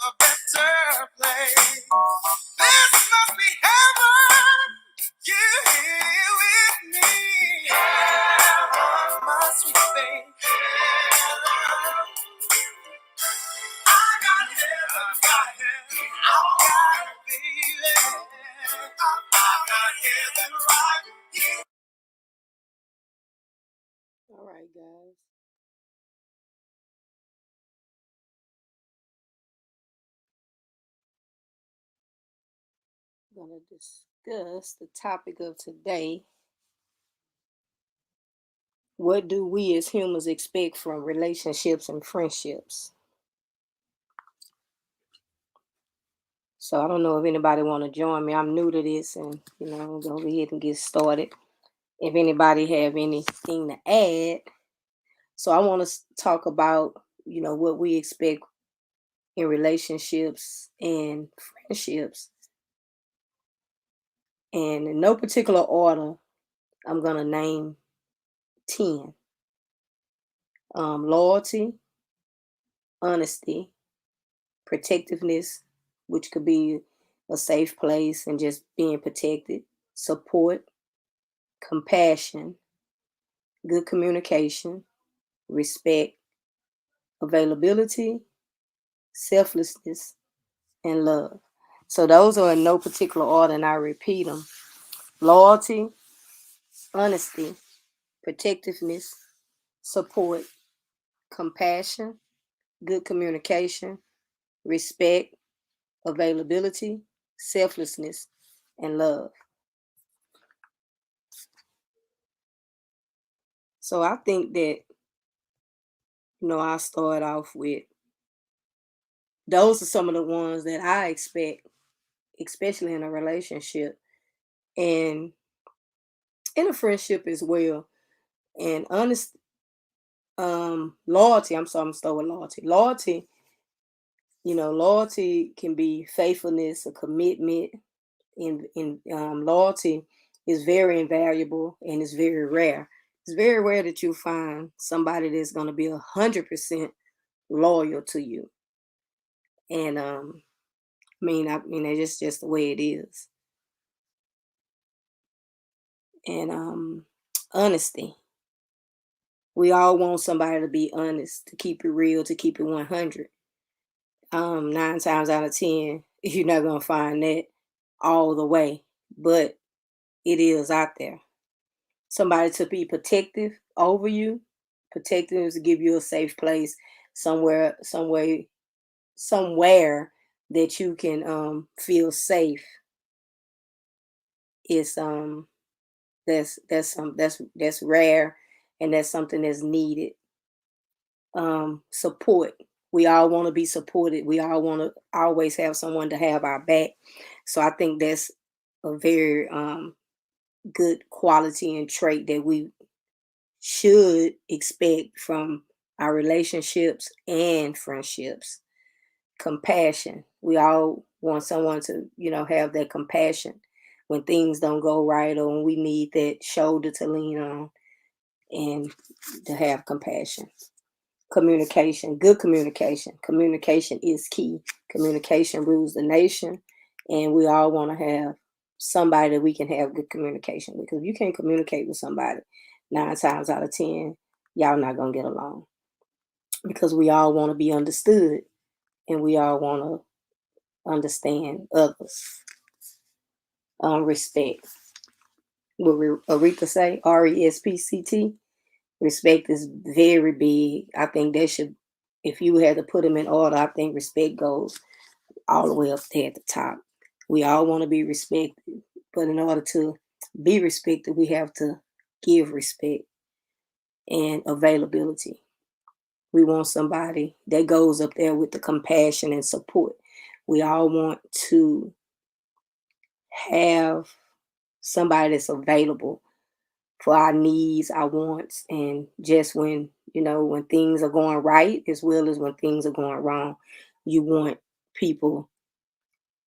a better place. This must be heaven. You here with me. Heaven, my sweet babe. Heaven. I got heaven, got heaven. I got it, baby. I got heaven right here. All right, guys. I'm going to discuss the topic of today. What do we as humans expect from relationships and friendships? So I don't know if anybody want to join me. I'm new to this, and we'll go ahead and get started. If anybody have anything to add, so I want to talk about what we expect in relationships and friendships, and in no particular order, I'm gonna name 10. Loyalty, honesty, protectiveness, which could be a safe place and just being protected, support, compassion, good communication, respect, availability, selflessness, and love. So those are in no particular order, and I repeat them: loyalty, honesty, protectiveness, support, compassion, good communication, respect, availability, selflessness, and love. So I think that, I start off with those are some of the ones that I expect, especially in a relationship and in a friendship as well. And honest loyalty, I'm sorry, I'm start with loyalty. Loyalty can be faithfulness, a commitment, and loyalty is very invaluable and it's very rare. It's very rare that you find somebody that's going to be 100% loyal to you. And I mean, that's just the way it is. And honesty. We all want somebody to be honest, to keep it real, to keep it 100. 9 times out of 10, you're not gonna find that all the way, but it is out there. Somebody to be protective over you, protective is to give you a safe place, somewhere that you can feel safe. It's that's rare, and that's something that's needed. Support. We all want to be supported. We all want to always have someone to have our back. So I think that's a very good quality and trait that we should expect from our relationships and friendships. Compassion. We all want someone to, have that compassion when things don't go right or when we need that shoulder to lean on and to have compassion. Communication, good communication. Communication is key. Communication rules the nation, and we all want to have somebody that we can have good communication with. Because if you can't communicate with somebody, 9 times out of 10, y'all not gonna get along. Because we all want to be understood, and we all want to understand others. Respect. What Aretha say? RESPCT. Respect is very big. I think that should, if you had to put them in order, I think respect goes all the way up there at the top. We all want to be respected, but in order to be respected, we have to give respect and availability. We want somebody that goes up there with the compassion and support. We all want to have somebody that's available for our needs, our wants, and just when things are going right as well as when things are going wrong, you want people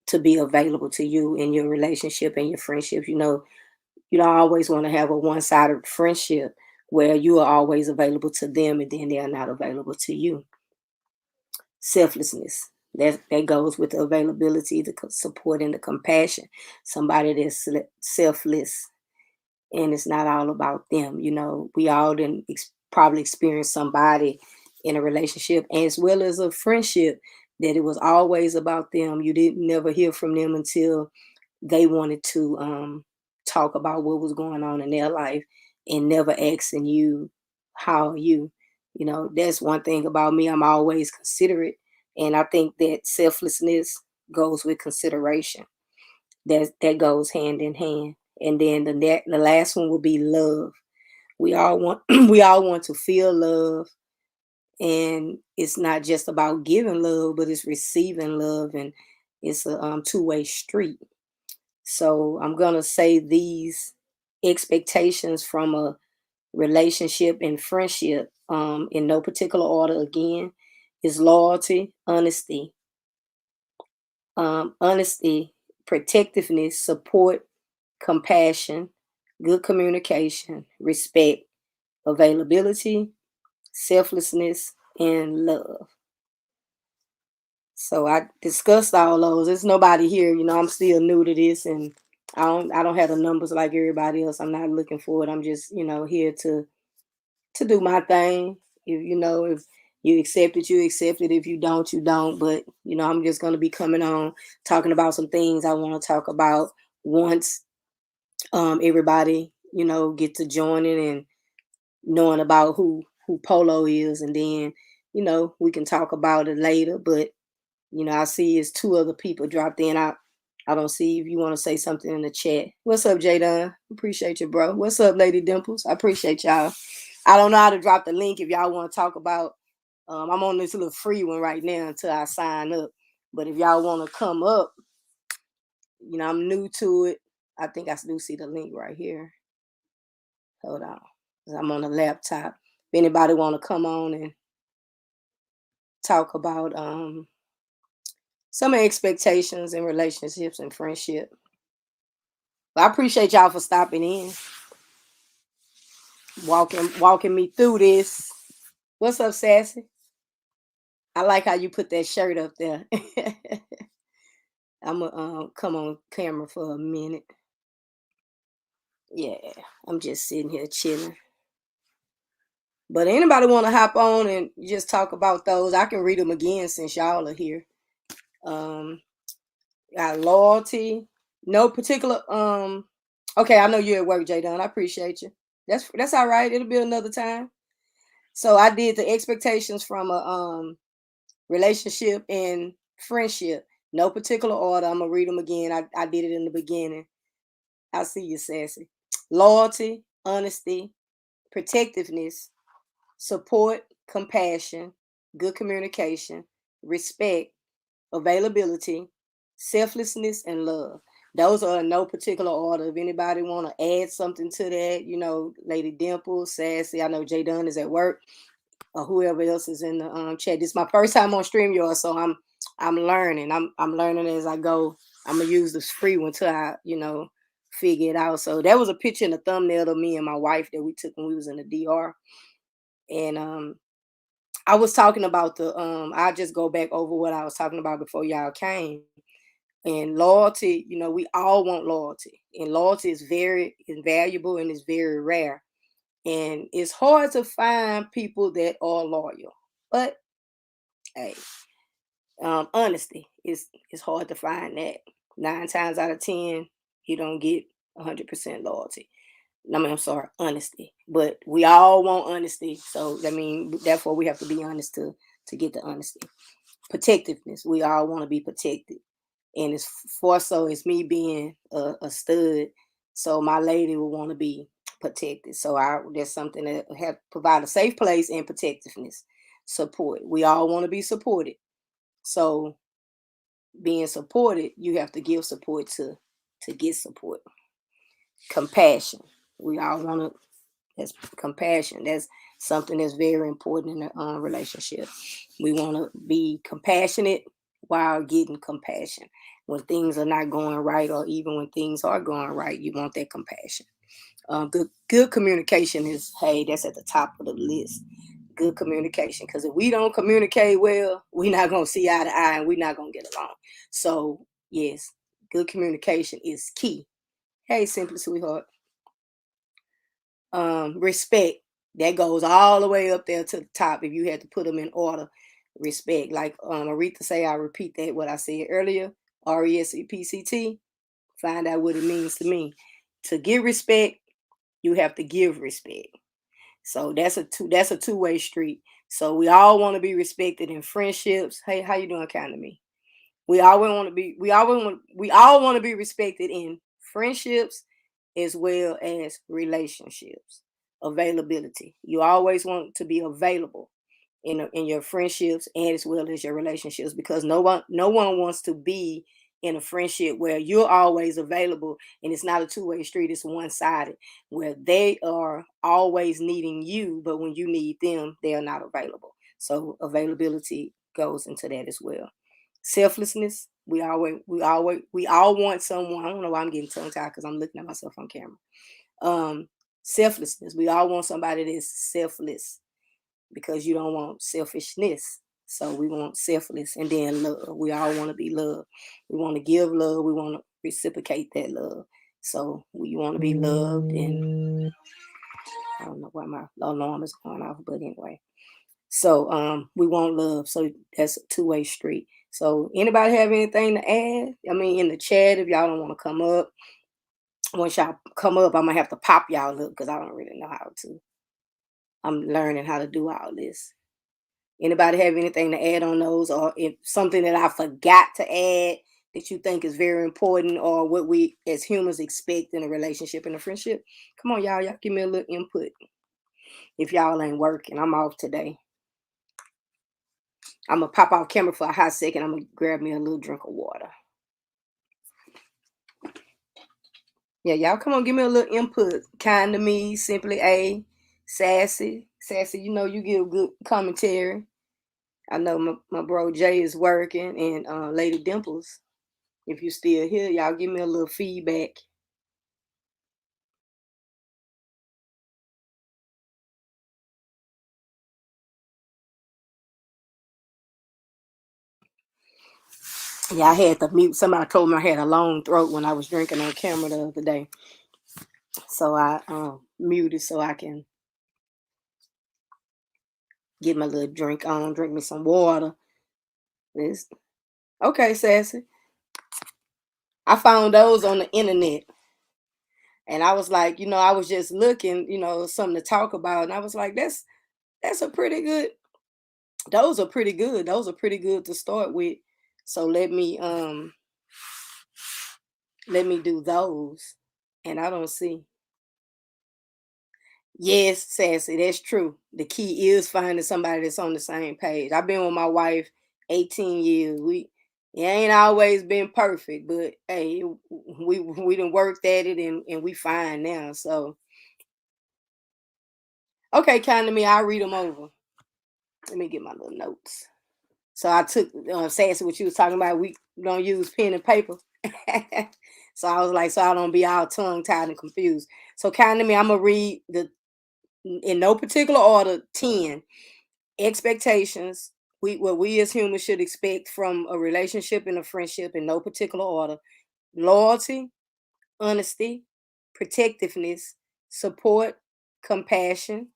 to be available to you in your relationship and your friendships. You don't always want to have a one-sided friendship where you are always available to them and then they are not available to you. Selflessness. That goes with the availability, the support, and the compassion. Somebody that's selfless, and it's not all about them. We all didn't probably experience somebody in a relationship as well as a friendship that it was always about them. You didn't never hear from them until they wanted to talk about what was going on in their life, and never asking you, how are you? That's one thing about me. I'm always considerate, and I think that selflessness goes with consideration. That goes hand in hand. And then the last one will be love. We all want we all want to feel love, and it's not just about giving love, but it's receiving love, and it's a two-way street. So I'm gonna say these expectations from a relationship and friendship, in no particular order again, is loyalty, honesty, protectiveness, support, compassion, good communication, respect, availability, selflessness, and love. So I discussed all those. There's nobody here, I'm still new to this, and I don't have the numbers like everybody else. I'm not looking for it. I'm just, here to do my thing. If you accept it, you accept it. If you don't, you don't. But I'm just gonna be coming on talking about some things I want to talk about once everybody, get to joining and knowing about who Polo is, and then, we can talk about it later. But I see it's two other people dropped in. I don't see if you want to say something in the chat. What's up, Jadon? Appreciate you, bro. What's up, Lady Dimples? I appreciate y'all. I don't know how to drop the link if y'all want to talk about. I'm on this little free one right now until I sign up. But if y'all want to come up, I'm new to it. I think I do see the link right here. Hold on, 'cause I'm on the laptop. If anybody want to come on and talk about some expectations in relationships and friendship. But I appreciate y'all for stopping in, walking me through this. What's up, Sassy? I like how you put that shirt up there. I'm gonna come on camera for a minute. Yeah, I'm just sitting here chilling. But anybody want to hop on and just talk about those? I can read them again since y'all are here. Um, got loyalty, no particular. Okay, I know you're at work, Jay Dunn. I appreciate you. That's all right. It'll be another time. So I did the expectations from a relationship and friendship. No particular order. I'm gonna read them again. I did it in the beginning. I see you, Sassy. Loyalty, honesty, protectiveness, support, compassion, good communication, respect, availability, selflessness, and love. Those are in no particular order. If anybody want to add something to that, Lady Dimple, Sassy. I know Jay Dunn is at work, or whoever else is in the chat. This is my first time on StreamYard, so I'm learning. I'm learning as I go. I'm gonna use this free one till I figure it out. So that was a picture in the thumbnail of me and my wife that we took when we was in the DR, and I was talking about the I just go back over what I was talking about before y'all came. And loyalty, we all want loyalty. And loyalty is very invaluable and it's very rare. And it's hard to find people that are loyal. But hey, honesty is hard to find that. 9 times out of 10, you don't get 100% loyalty. I'm sorry, honesty. But we all want honesty. So therefore we have to be honest to get the honesty. Protectiveness. We all want to be protected. And it's for so it's me being a stud. So my lady will want to be protected. So there's something that have provide a safe place and protectiveness. Support. We all want to be supported. So being supported, you have to give support to get support. Compassion. We all want to. That's compassion. That's something that's very important in a relationship. We want to be compassionate while getting compassion. When things are not going right, or even when things are going right, you want that compassion. Good communication is, hey, that's at the top of the list. good communication. Because if we don't communicate well, we're not gonna see eye to eye and we're not gonna get along. So yes, good communication is key. Hey, simply sweetheart. Respect, that goes all the way up there to the top. If you had to put them in order, respect. Like Aretha say, I repeat that what I said earlier. RESPCT. Find out what it means to me. To give respect, you have to give respect. So that's a two-way street. So we all want to be respected in friendships. Hey, how you doing, kind of me? We all want to be respected in friendships as well as relationships. Availability. You always want to be available in your friendships and as well as your relationships, because no one wants to be in a friendship where you're always available and it's not a two-way street, it's one-sided, where they are always needing you, but when you need them they are not available. So availability goes into that as well. Selflessness. We all want someone. I don't know why I'm getting tongue tied because I'm looking at myself on camera. Um, Selflessness. We all want somebody that's selfless because you don't want selfishness. So we want selfless, and then love. We all want to be loved. We want to give love. We want to reciprocate that love. So we want to be loved, and I don't know why my alarm is going off, but anyway. So we want love. So that's a two-way street. So anybody have anything to add? I mean, in the chat, if y'all don't want to come up, once y'all come up, I'm gonna have to pop y'all up because I don't really know how to. I'm learning how to do all this. Anybody have anything to add on those, or if something that I forgot to add that you think is very important, or what we as humans expect in a relationship and a friendship? Come on, y'all. Y'all give me a little input. If y'all ain't working, I'm off today. I'm gonna pop off camera for a hot second. I'm gonna grab me a little drink of water. Yeah, y'all come on, give me a little input. Kind to me, simply a sassy. Sassy, you give good commentary. I know my bro Jay is working, and Lady Dimples. If you still here, y'all give me a little feedback. Yeah, I had to mute. Somebody told me I had a long throat when I was drinking on camera the other day. So I muted so I can get my little drink on, drink me some water. This okay, Sassy. I found those on the internet. And I was like, I was just looking, something to talk about. And I was like, that's a pretty good, those are pretty good. Those are pretty good to start with. So let me do those. And I don't see. Yes, Sassy, that's true. The key is finding somebody that's on the same page. I've been with my wife 18 years. It ain't always been perfect, but hey, we done worked at it, and we fine now. So okay, kind of me, I'll read them over. Let me get my little notes. So I took Sassy, what you was talking about. We don't use pen and paper. So I was like, so I don't be all tongue tied and confused. So kind of me, I'm gonna read the in no particular order 10 expectations what we as humans should expect from a relationship and a friendship in no particular order: loyalty, honesty, protectiveness, support, compassion,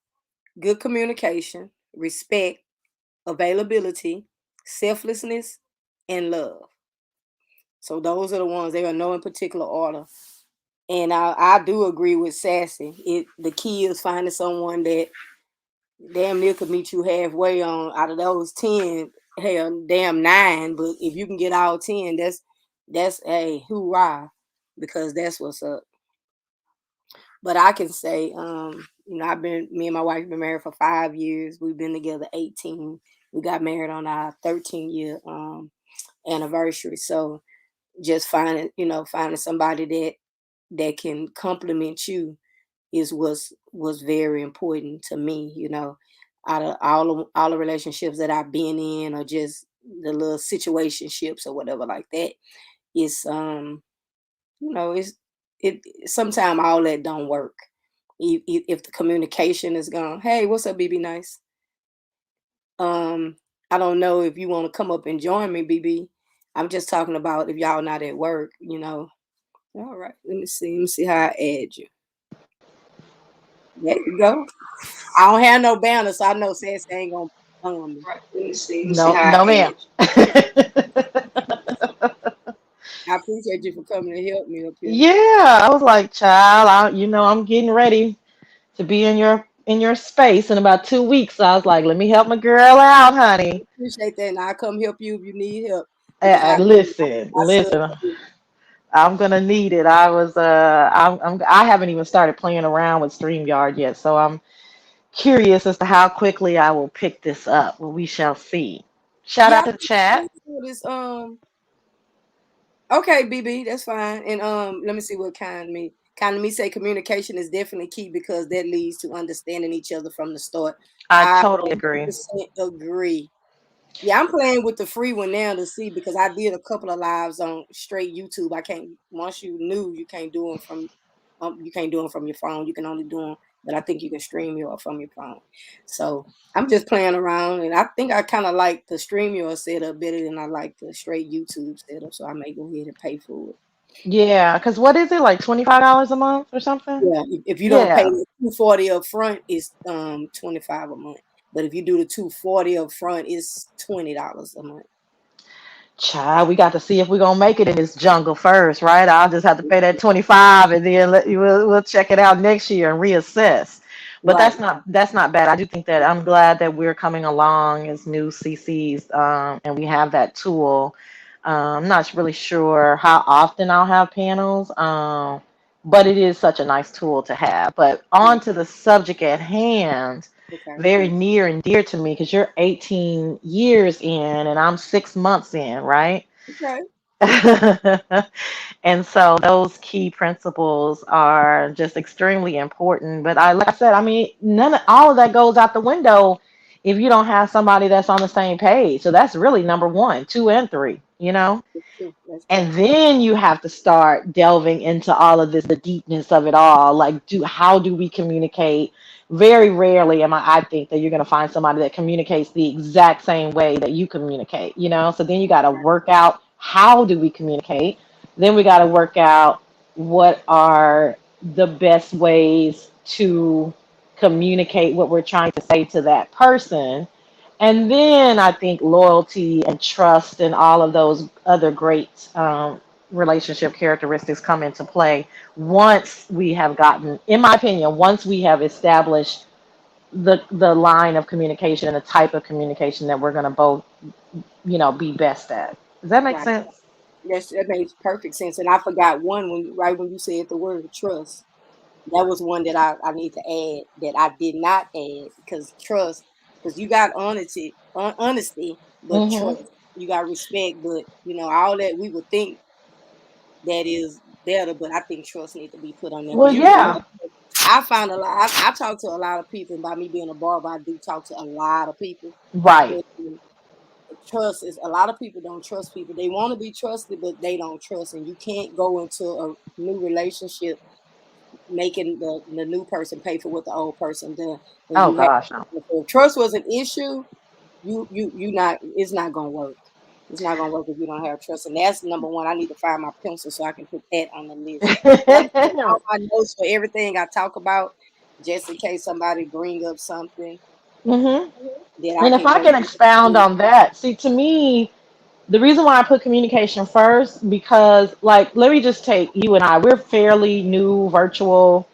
good communication, respect, availability, selflessness, and love. So those are the ones. They are no in particular order. And I do agree with Sassy. The key is finding someone that damn near could meet you halfway on. Out of those 10, hell, damn 9. But if you can get all 10, that's a hoorah, because that's what's up. But I can say, me and my wife been married for 5 years. We've been together 18. We got married on our 13-year anniversary. So just finding somebody that can complement you is was very important to me. Out of all the relationships that I've been in, or just the little situationships or whatever like that, it's it's it sometimes all that don't work. If the communication is gone, hey, what's up, BB? Nice. Um, I don't know if you want to come up and join me, BB. I'm just talking about if y'all not at work, you know. All right, let me see. Let me see how I add you. There you go. I don't have no banner, so I know Sassy ain't gonna me. Let me see No, how I no, ma'am. add you. I appreciate you for coming to help me up here. Yeah, I was like, child, I'm getting ready to be in your space in about 2 weeks. So I was like, let me help my girl out, honey. Appreciate that, and I'll come help you if you need help because Listen, I serve listen. you. I'm gonna need it. I haven't even started playing around with StreamYard yet, so I'm curious as to how quickly I will pick this up. Well, we shall see. Shout Yeah, out I to the think the chat. screenshot is okay, BB, that's fine. And let me see what kind of me say communication is definitely key because that leads to understanding each other from the start. I I totally agree. 100% agree. Yeah, I'm playing with the free one now to see because I did a couple of lives on straight YouTube. I can't once you knew you can't do them from you can't do them from your phone. You can only do them, but I think you can stream your from your phone. So I'm just playing around, and I think I kind of like the stream your setup better than I like the straight YouTube setup. So I may go ahead and pay for it. Yeah, because what is it, like $25 a month or something? Yeah, if you don't pay Yeah. the 240 up front, it's 25 a month. But if you do the 240 up front, it's $20 a month. Child, we got to see if we're gonna make it in this jungle first, right? I'll just have to pay that 25 and then we'll check it out next year and reassess. But Right. that's not bad. I do think that I'm glad that we're coming along as new CCs, and we have that tool. I'm not really sure how often I'll have panels, but it is such a nice tool to have. But Yeah. on to the subject at hand, Okay. very near and dear to me because you're 18 years in and I'm 6 months in, right? Okay. And so those key principles are just extremely important. But like I said, I mean, none of all of that goes out the window if you don't have somebody that's on the same page. So that's really number one, two, and three, you know? That's true. That's true. And then you have to start delving into all of this, the deepness of it all. Like, how do we communicate? Very rarely I think that you're going to find somebody that communicates the exact same way that you communicate, you know? So then you got to work out how do we communicate? Then we got to work out what are the best ways to communicate what we're trying to say to that person, and then I think loyalty and trust and all of those other great relationship characteristics come into play once we have gotten, in my opinion, once we have established the line of communication and the type of communication that we're going to both, be best at. Does that make Right. sense? That makes perfect sense. And I forgot one right when you said the word trust. That was one that I need to add that I did not add because trust, because you got honesty, but Hmm. trust. You got respect, but all that we would think that is better, but I think trust need to be put on there Well, because yeah, I found a lot. I talk to a lot of people, and by me being a barber, I do talk to a lot of people. right. And trust is a lot of people don't trust people. They want to be trusted, but they don't trust, and you can't go into a new relationship making the new person pay for what the old person done. Because Oh you have gosh, no. if trust was an issue, you not it's not gonna work. It's not gonna work if you don't have trust, and that's number one. I need to find my pencil so I can put that on the list. And I'm taking all my notes for everything I talk about, just in case somebody bring up something Hmm. that I And if can I just. can expound on that, see, to me, the reason why I put communication first, because, like, let me just take you and I, we're fairly new virtual,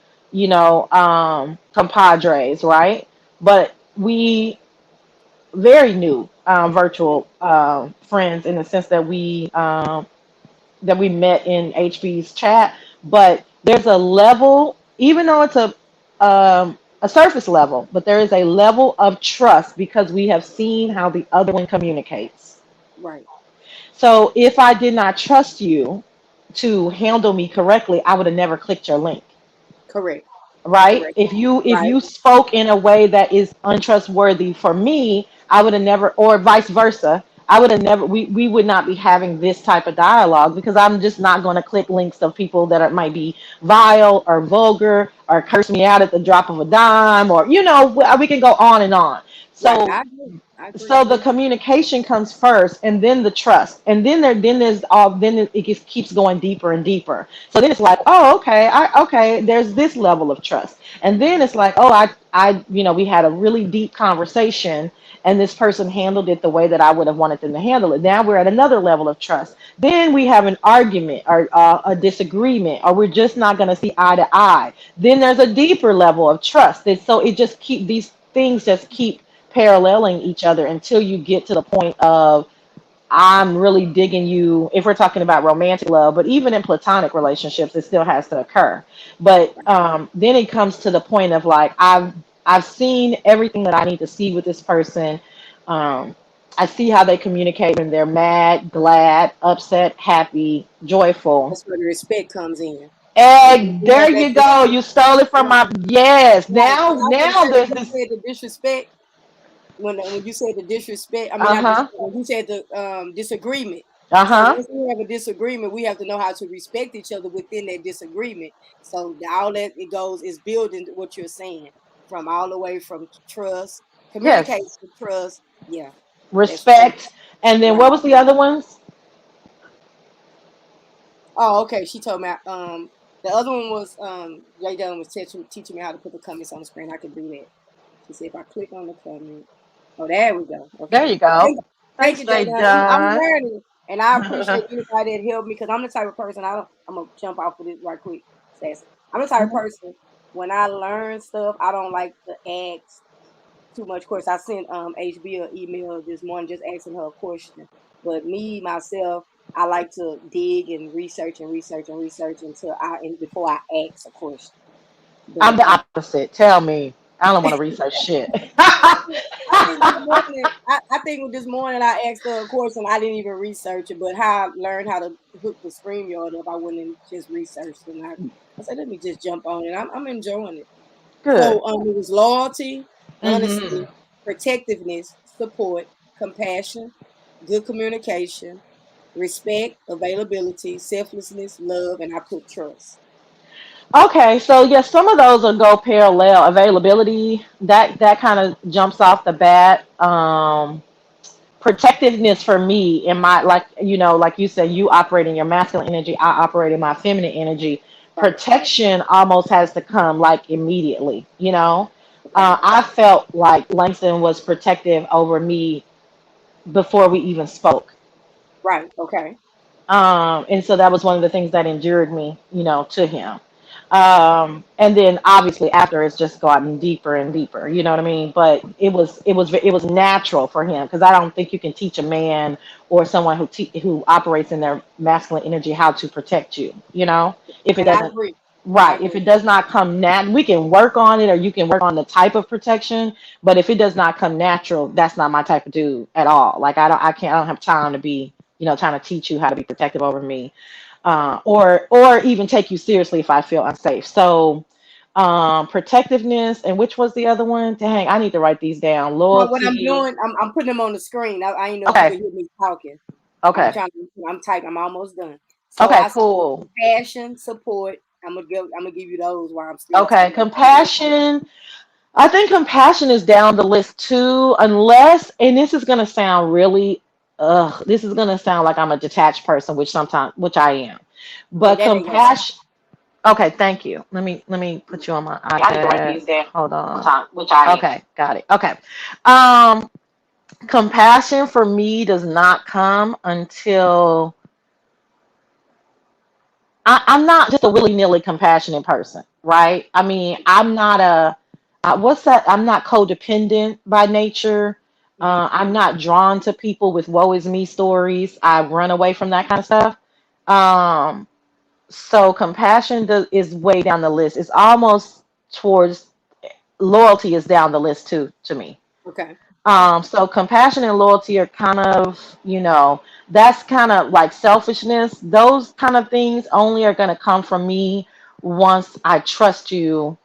compadres, right? But we very new virtual friends in the sense that we met in HB's chat. But there's a level, even though it's a surface level, but there is a level of trust because we have seen how the other one communicates. Right. So if I did not trust you to handle me correctly, I would have never clicked your link, Correct. right? Correct. If you Right. spoke in a way that is untrustworthy for me, I would have never, or vice versa. I would have never. We would not be having this type of dialogue because I'm just not going to click links of people that might be vile or vulgar or curse me out at the drop of a dime, or we can go on and on. Right. So I agree. I agree. so the communication comes first and then the trust, and then there's all then it just keeps going deeper and deeper. So then it's like, oh, okay, okay, there's this level of trust, and then it's like, oh, we had a really deep conversation, and this person handled it the way that I would have wanted them to handle it. Now we're at another level of trust. Then we have an argument or a disagreement, or we're just not going to see eye to eye. Then there's a deeper level of trust, and so it just keep these things just keep paralleling each other until you get to the point of I'm really digging you. If we're talking about romantic love, but even in platonic relationships, it still has to occur. But then it comes to the point of like I've seen everything that I need to see with this person. Um, I see how they communicate when they're mad, glad, upset, happy, joyful. That's where the respect comes in. And We there have that you go. You stole it disrespect. from Right. my yes. Right. Now Because I was going to now say when there's you this. said the disrespect, when you said the disrespect, I mean Uh not huh. disrespect, when you said the disagreement. Uh So huh. once we have a disagreement, we have to know how to respect each other within that disagreement. So all that it goes is building what you're saying from all the way from trust, communication, Yes. trust. Yeah, that's true. Respect. And then Right. what was the other ones? Oh, okay. She told me the other one was Jay Dunn was teaching me how to put the comments on the screen. I could do that. She said if I click on the comment. Oh, there we go. There Okay. you go. Thank Thanks, you, Jay Jada. I'm Dunn. learning, and I appreciate anybody that helped me because I'm the type of person. I'm gonna jump off of this right quick, Sassy. I'm the type of person when I learn stuff, I don't like to ask too much questions. I sent HB an email this morning just asking her a question, but me myself, I like to dig and research and research and research until and before I ask a question. I'm But the opposite. Tell me. I don't want to research shit. I think this morning, I think this morning I asked her a question. I didn't even research it, but how I learned how to hook the stream yard up, I went and just researched it. And I said, let me just jump on it. I'm enjoying it. Good. So it was loyalty, Hmm. honesty, protectiveness, support, compassion, good communication, respect, availability, selflessness, love, and I put trust. Okay, so yes, some of those will go parallel. Availability, that kind of jumps off the bat. Protectiveness for me in my like like you said, you operate in your masculine energy, I operate in my feminine energy. Right. Protection almost has to come like immediately. Okay. I felt like Langston was protective over me before we even spoke. Right. Okay. And so that was one of the things that endeared me, to him. And then obviously after it's just gotten deeper and deeper, you know what I mean? But it was natural for him because I don't think you can teach a man or someone who operates in their masculine energy how to protect you, if it And I doesn't. agree. I Right. If agree. it does not come we can work on it or you can work on the type of protection, but if it does not come natural, that's not my type of dude at all. Like I don't have time to be, trying to teach you how to be protective over me, or even take you seriously if I feel unsafe. So, protectiveness, and which was the other one? Dang, I need to write these down. Well, what I'm Loyalty. doing, I'm putting them on the screen. I ain't know if you Okay. could hear me talking. I'm Okay. trying to, I'm typing. I'm almost done. So Okay. I said Cool. compassion, support. I'm gonna give you those while I'm still Okay. typing. Compassion. I think compassion is down the list too, unless, and this is gonna sound really, this is gonna sound like I'm a detached person, which I am. Oh, But that ain't gonna sound. compassion. Okay, thank you. Let me put you on my I need to write iPad. these down. Hold on. Which I am. Okay, got it. Okay. Um, compassion for me does not come until I'm not just a willy-nilly compassionate person, right? I mean, I'm not what's that? I'm not codependent by nature. Mhm. I'm not drawn to people with woe is me stories. I run away from that kind of stuff. Um, so compassion is way down the list. It's almost towards loyalty is down the list too to me. Okay. So compassion and loyalty are kind of, that's kind of like selfishness. Those kind of things only are going to come from me once I trust you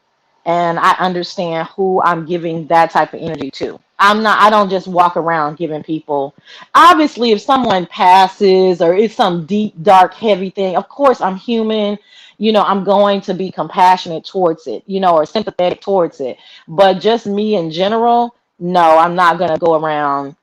and I understand who I'm giving that type of energy to. I don't just walk around giving people. Obviously, if someone passes or it's some deep, dark, heavy thing, of course I'm human. I'm going to be compassionate towards it, or sympathetic towards it. But just me in general, no, I'm not gonna go around,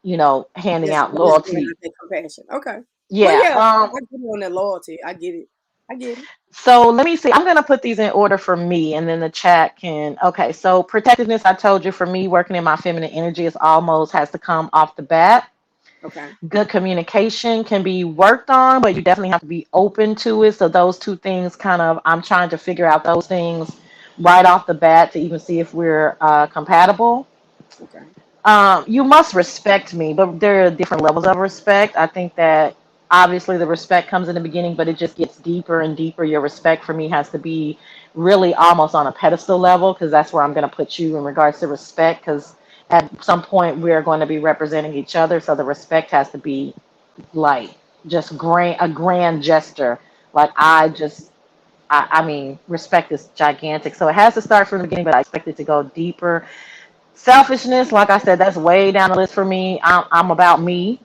handing Just out just giving loyalty. out that compassion. Okay. Well, Yeah. yeah, I get it on that loyalty. I get it. I get it. So let me see. I'm gonna put these in order for me, and then the chat can. Okay. So protectiveness, I told you, for me, working in my feminine energy is almost has to come off the bat. Okay. Good communication can be worked on, but you definitely have to be open to it. So those two things, kind of, I'm trying to figure out those things right off the bat to even see if we're compatible. Okay. You must respect me, but there are different levels of respect. I think that obviously the respect comes in the beginning, but it just gets deeper and deeper. Your respect for me has to be really almost on a pedestal level, because that's where I'm going to put you in regards to respect. Because at some point we're going to be representing each other, so the respect has to be like just a grand gesture. Like I mean, respect is gigantic, so it has to start from the beginning, but I expect it to go deeper. Selfishness, like I said, that's way down the list for me. I'm about me,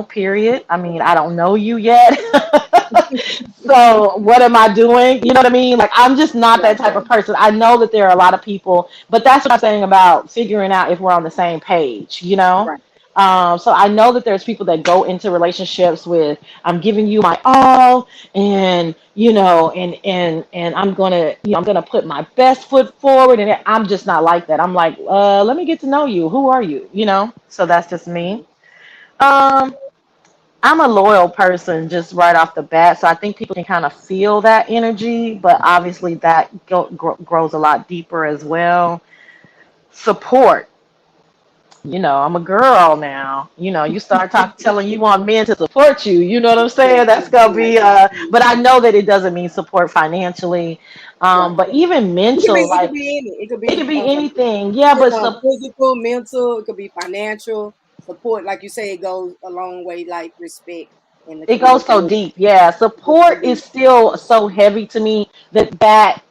period. I mean, I don't know you yet. So what am I doing? You know what I mean? Like, I'm just not that Right. type of person. I know that there are a lot of people, but that's what I'm saying about figuring out if we're on the same page. Right. So I know that there's people that go into relationships with, I'm giving you my all, and I'm gonna put my best foot forward, and I'm just not like that. I'm like, let me get to know you. Who are you? So that's just me. Um, I'm a loyal person just right off the bat, so I think people can kind of feel that energy, but obviously that grows a lot deeper as well. Support. I'm a girl now. You start telling you want men to support you. You know what I'm saying? That's gonna Right. be. But I know that it doesn't mean support financially, Right. but even It could be. mental. It could Like, be any. It could it could be be anything. Yeah, but physical, mental. It could be financial support. Like you say, it goes a long way. Like respect in the it goes so communication. deep. Yeah, It support could is be. still so heavy to me that.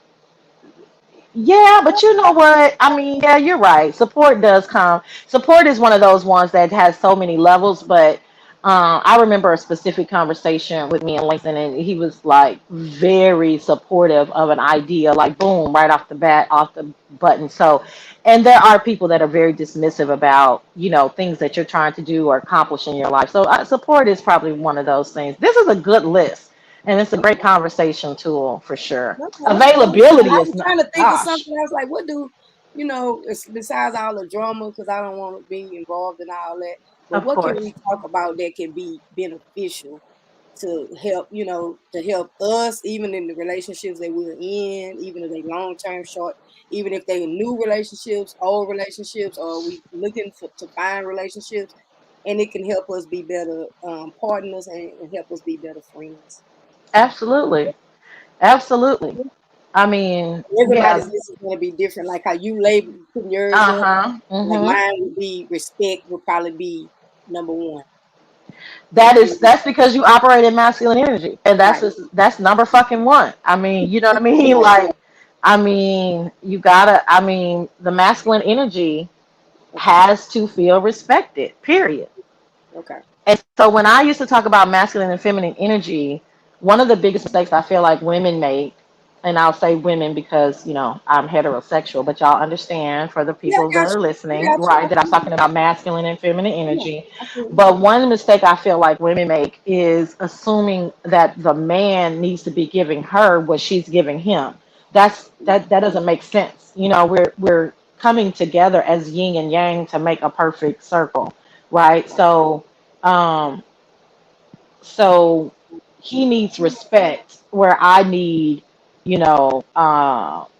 Yeah, but you know what? I mean, yeah, you're right. Support does come. Support is one of those ones that has so many levels, but I remember a specific conversation with me and Langston, and he was like very supportive of an idea, like boom, right off the bat, off the button. So, and there are people that are very dismissive about, things that you're trying to do or accomplish in your life. So, support is probably one of those things. This is a good list. And it's a great Okay. conversation tool for sure. Okay. And Availability I is was not, trying to think of gosh, something. I was like, what do besides all the drama? Because I don't want to be involved in all that. But of what can course. we talk about that can be beneficial to help, to help us, even in the relationships that we're in, even if they long term, short, even if they new relationships, old relationships, or we looking to find relationships, and it can help us be better partners and help us be better friends. Absolutely. Absolutely. I mean, Everybody's yeah. list is going to be different. Like how you label putting yours up, Uh-huh. like Hmm. mine would be respect would probably be number one. And That's because you operate in masculine energy. And right, that's number fucking one. I mean, you know what I mean? right, Like, I mean, the masculine energy okay, has to feel respected, period. okay, And so when I used to talk about masculine and feminine energy, one of the biggest mistakes I feel like women make, and I'll say women because, I'm heterosexual, but y'all understand for the yeah, people I that got are you, I listening, got you, right, that I'm talking about masculine and feminine yeah, energy. absolutely, But one mistake I feel like women make is assuming that the man needs to be giving her what she's giving him. That doesn't make sense. We're coming together as yin and yang to make a perfect circle, right? Um, so he needs respect where I need,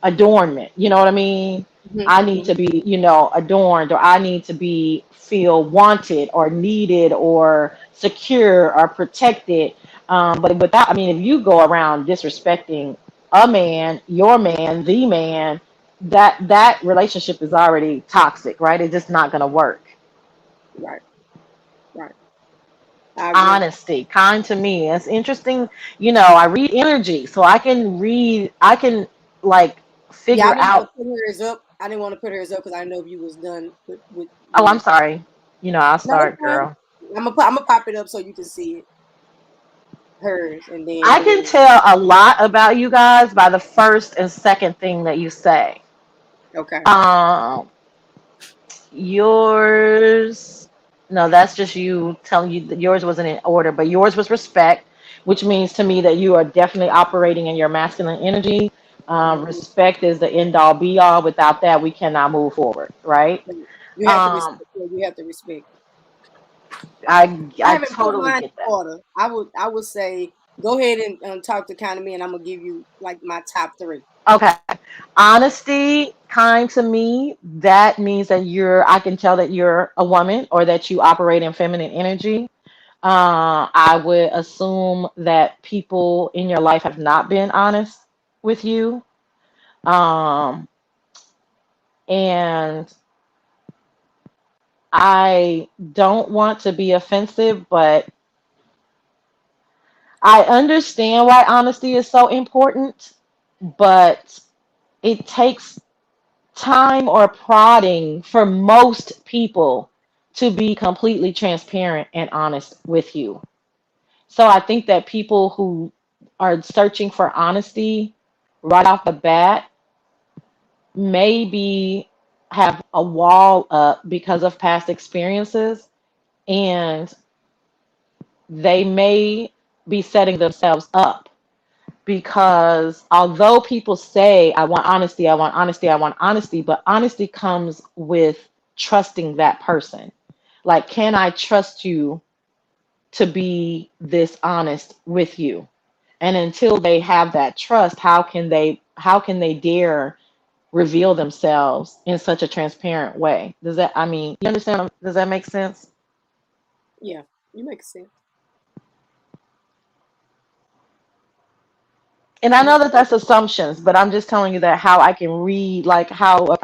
adornment. You know what I mean? mm-hmm, I need hmm, to be, adorned, or I need to be feel wanted or needed or secure or protected. But without, I mean, if you go around disrespecting a man, your man, the man, that relationship is already toxic, right? It's just not going to work. right, right. I agree. Honesty, kind to me. It's interesting. I read energy, so I can like Yeah, I figure didn't want out. to put hers up. I didn't want to put hers up because I know if you was done with Oh, I'm yours. sorry. I'll No, it's start, fine. girl. I'm gonna pop it up so you can see it, hers, and I then can tell a lot about you guys by the first and second thing that you say. okay, Um, Yours, no, that's just you telling you that yours wasn't in order, but yours was respect, which means to me that you are definitely operating in your masculine energy. Mhm. Respect is the end all be all. Without that, we cannot move forward, right? Right. You have to Um, respect. Yeah, you have to respect. I I haven't put totally mine in get that. order. I would say go ahead and talk to kind of me, and I'm gonna give you like my top three. Okay. Honesty, kind to me, that means that I can tell that you're a woman or that you operate in feminine energy. I would assume that people in your life have not been honest with you. Um, and I don't want to be offensive, but I understand why honesty is so important, but it takes time or prodding for most people to be completely transparent and honest with you. So I think that people who are searching for honesty right off the bat maybe have a wall up because of past experiences, and they may be setting themselves up because although people say, I want honesty, I want honesty, I want honesty, but honesty comes with trusting that person. Like, can I trust you to be this honest with you? And until they have that trust, how can they dare reveal themselves in such a transparent way? Does that, I mean, you understand? Does that make sense? Yeah, you make sense. And I You know that that's assumptions, but I'm just telling you that how I can read, like how a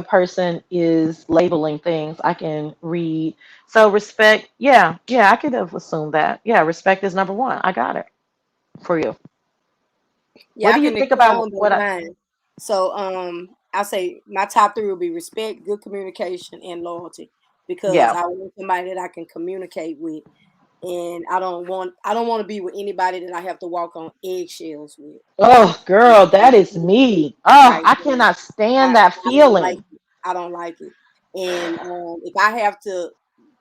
person is labeling things, I can read. So respect, yeah, yeah, I could have assumed that. Yeah, respect is number one. I got it for you. Yeah, What I do you can think about expound what on I? mine. So I'll say my top three will be respect, good communication, and loyalty. Because Yeah. I want somebody that I can communicate with, and I don't want to be with anybody that I have to walk on eggshells with. Oh, girl, that is Right. me. Oh, I So cannot stand that I don't like feeling. it. I don't like it. And if I have to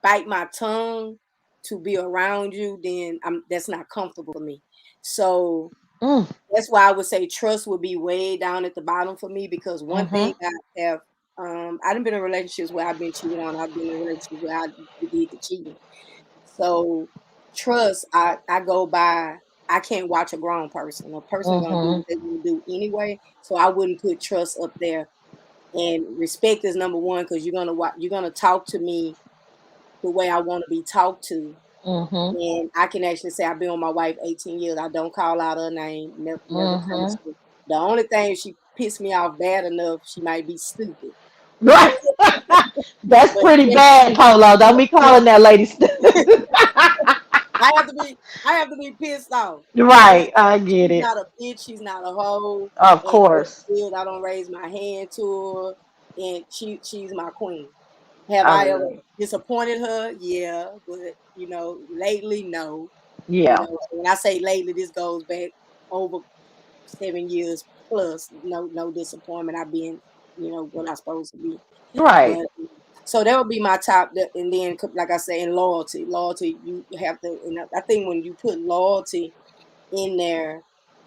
bite my tongue to be around you, then that's not comfortable for me. So Mm, that's why I would say trust would be way down at the bottom for me because one thing mm-hmm. I have I done been in relationships where I've been cheated on. I've been in relationships where I did the cheating. So trust, I go by. I can't watch a grown person. A person gonna do Mm-hmm. what they want to do anyway. So I wouldn't put trust up there. And respect is number one because you're gonna talk to me the way I want to be talked to. Mm-hmm. And I can actually say I've been with my wife 18 years. I don't call out her name, never Mm-hmm. curse her. The only thing she pissed me off bad enough, she might be stupid. Right. That's But pretty yeah, bad, Polo. Don't be yeah. calling that lady. I have to be I have to be pissed off. But Right. I get she's it. not a bitch, she's not a hoe, Of and course. I don't raise my hand to her, and she's my queen. Have I I ever really. disappointed her? Yeah, but lately, no. Yeah. When I say lately, this goes back over 7 years plus. No disappointment. I've been, what I supposed to be. Right. But so that would be my top. And then, like I say, in loyalty, you have to. And I think when you put loyalty in there,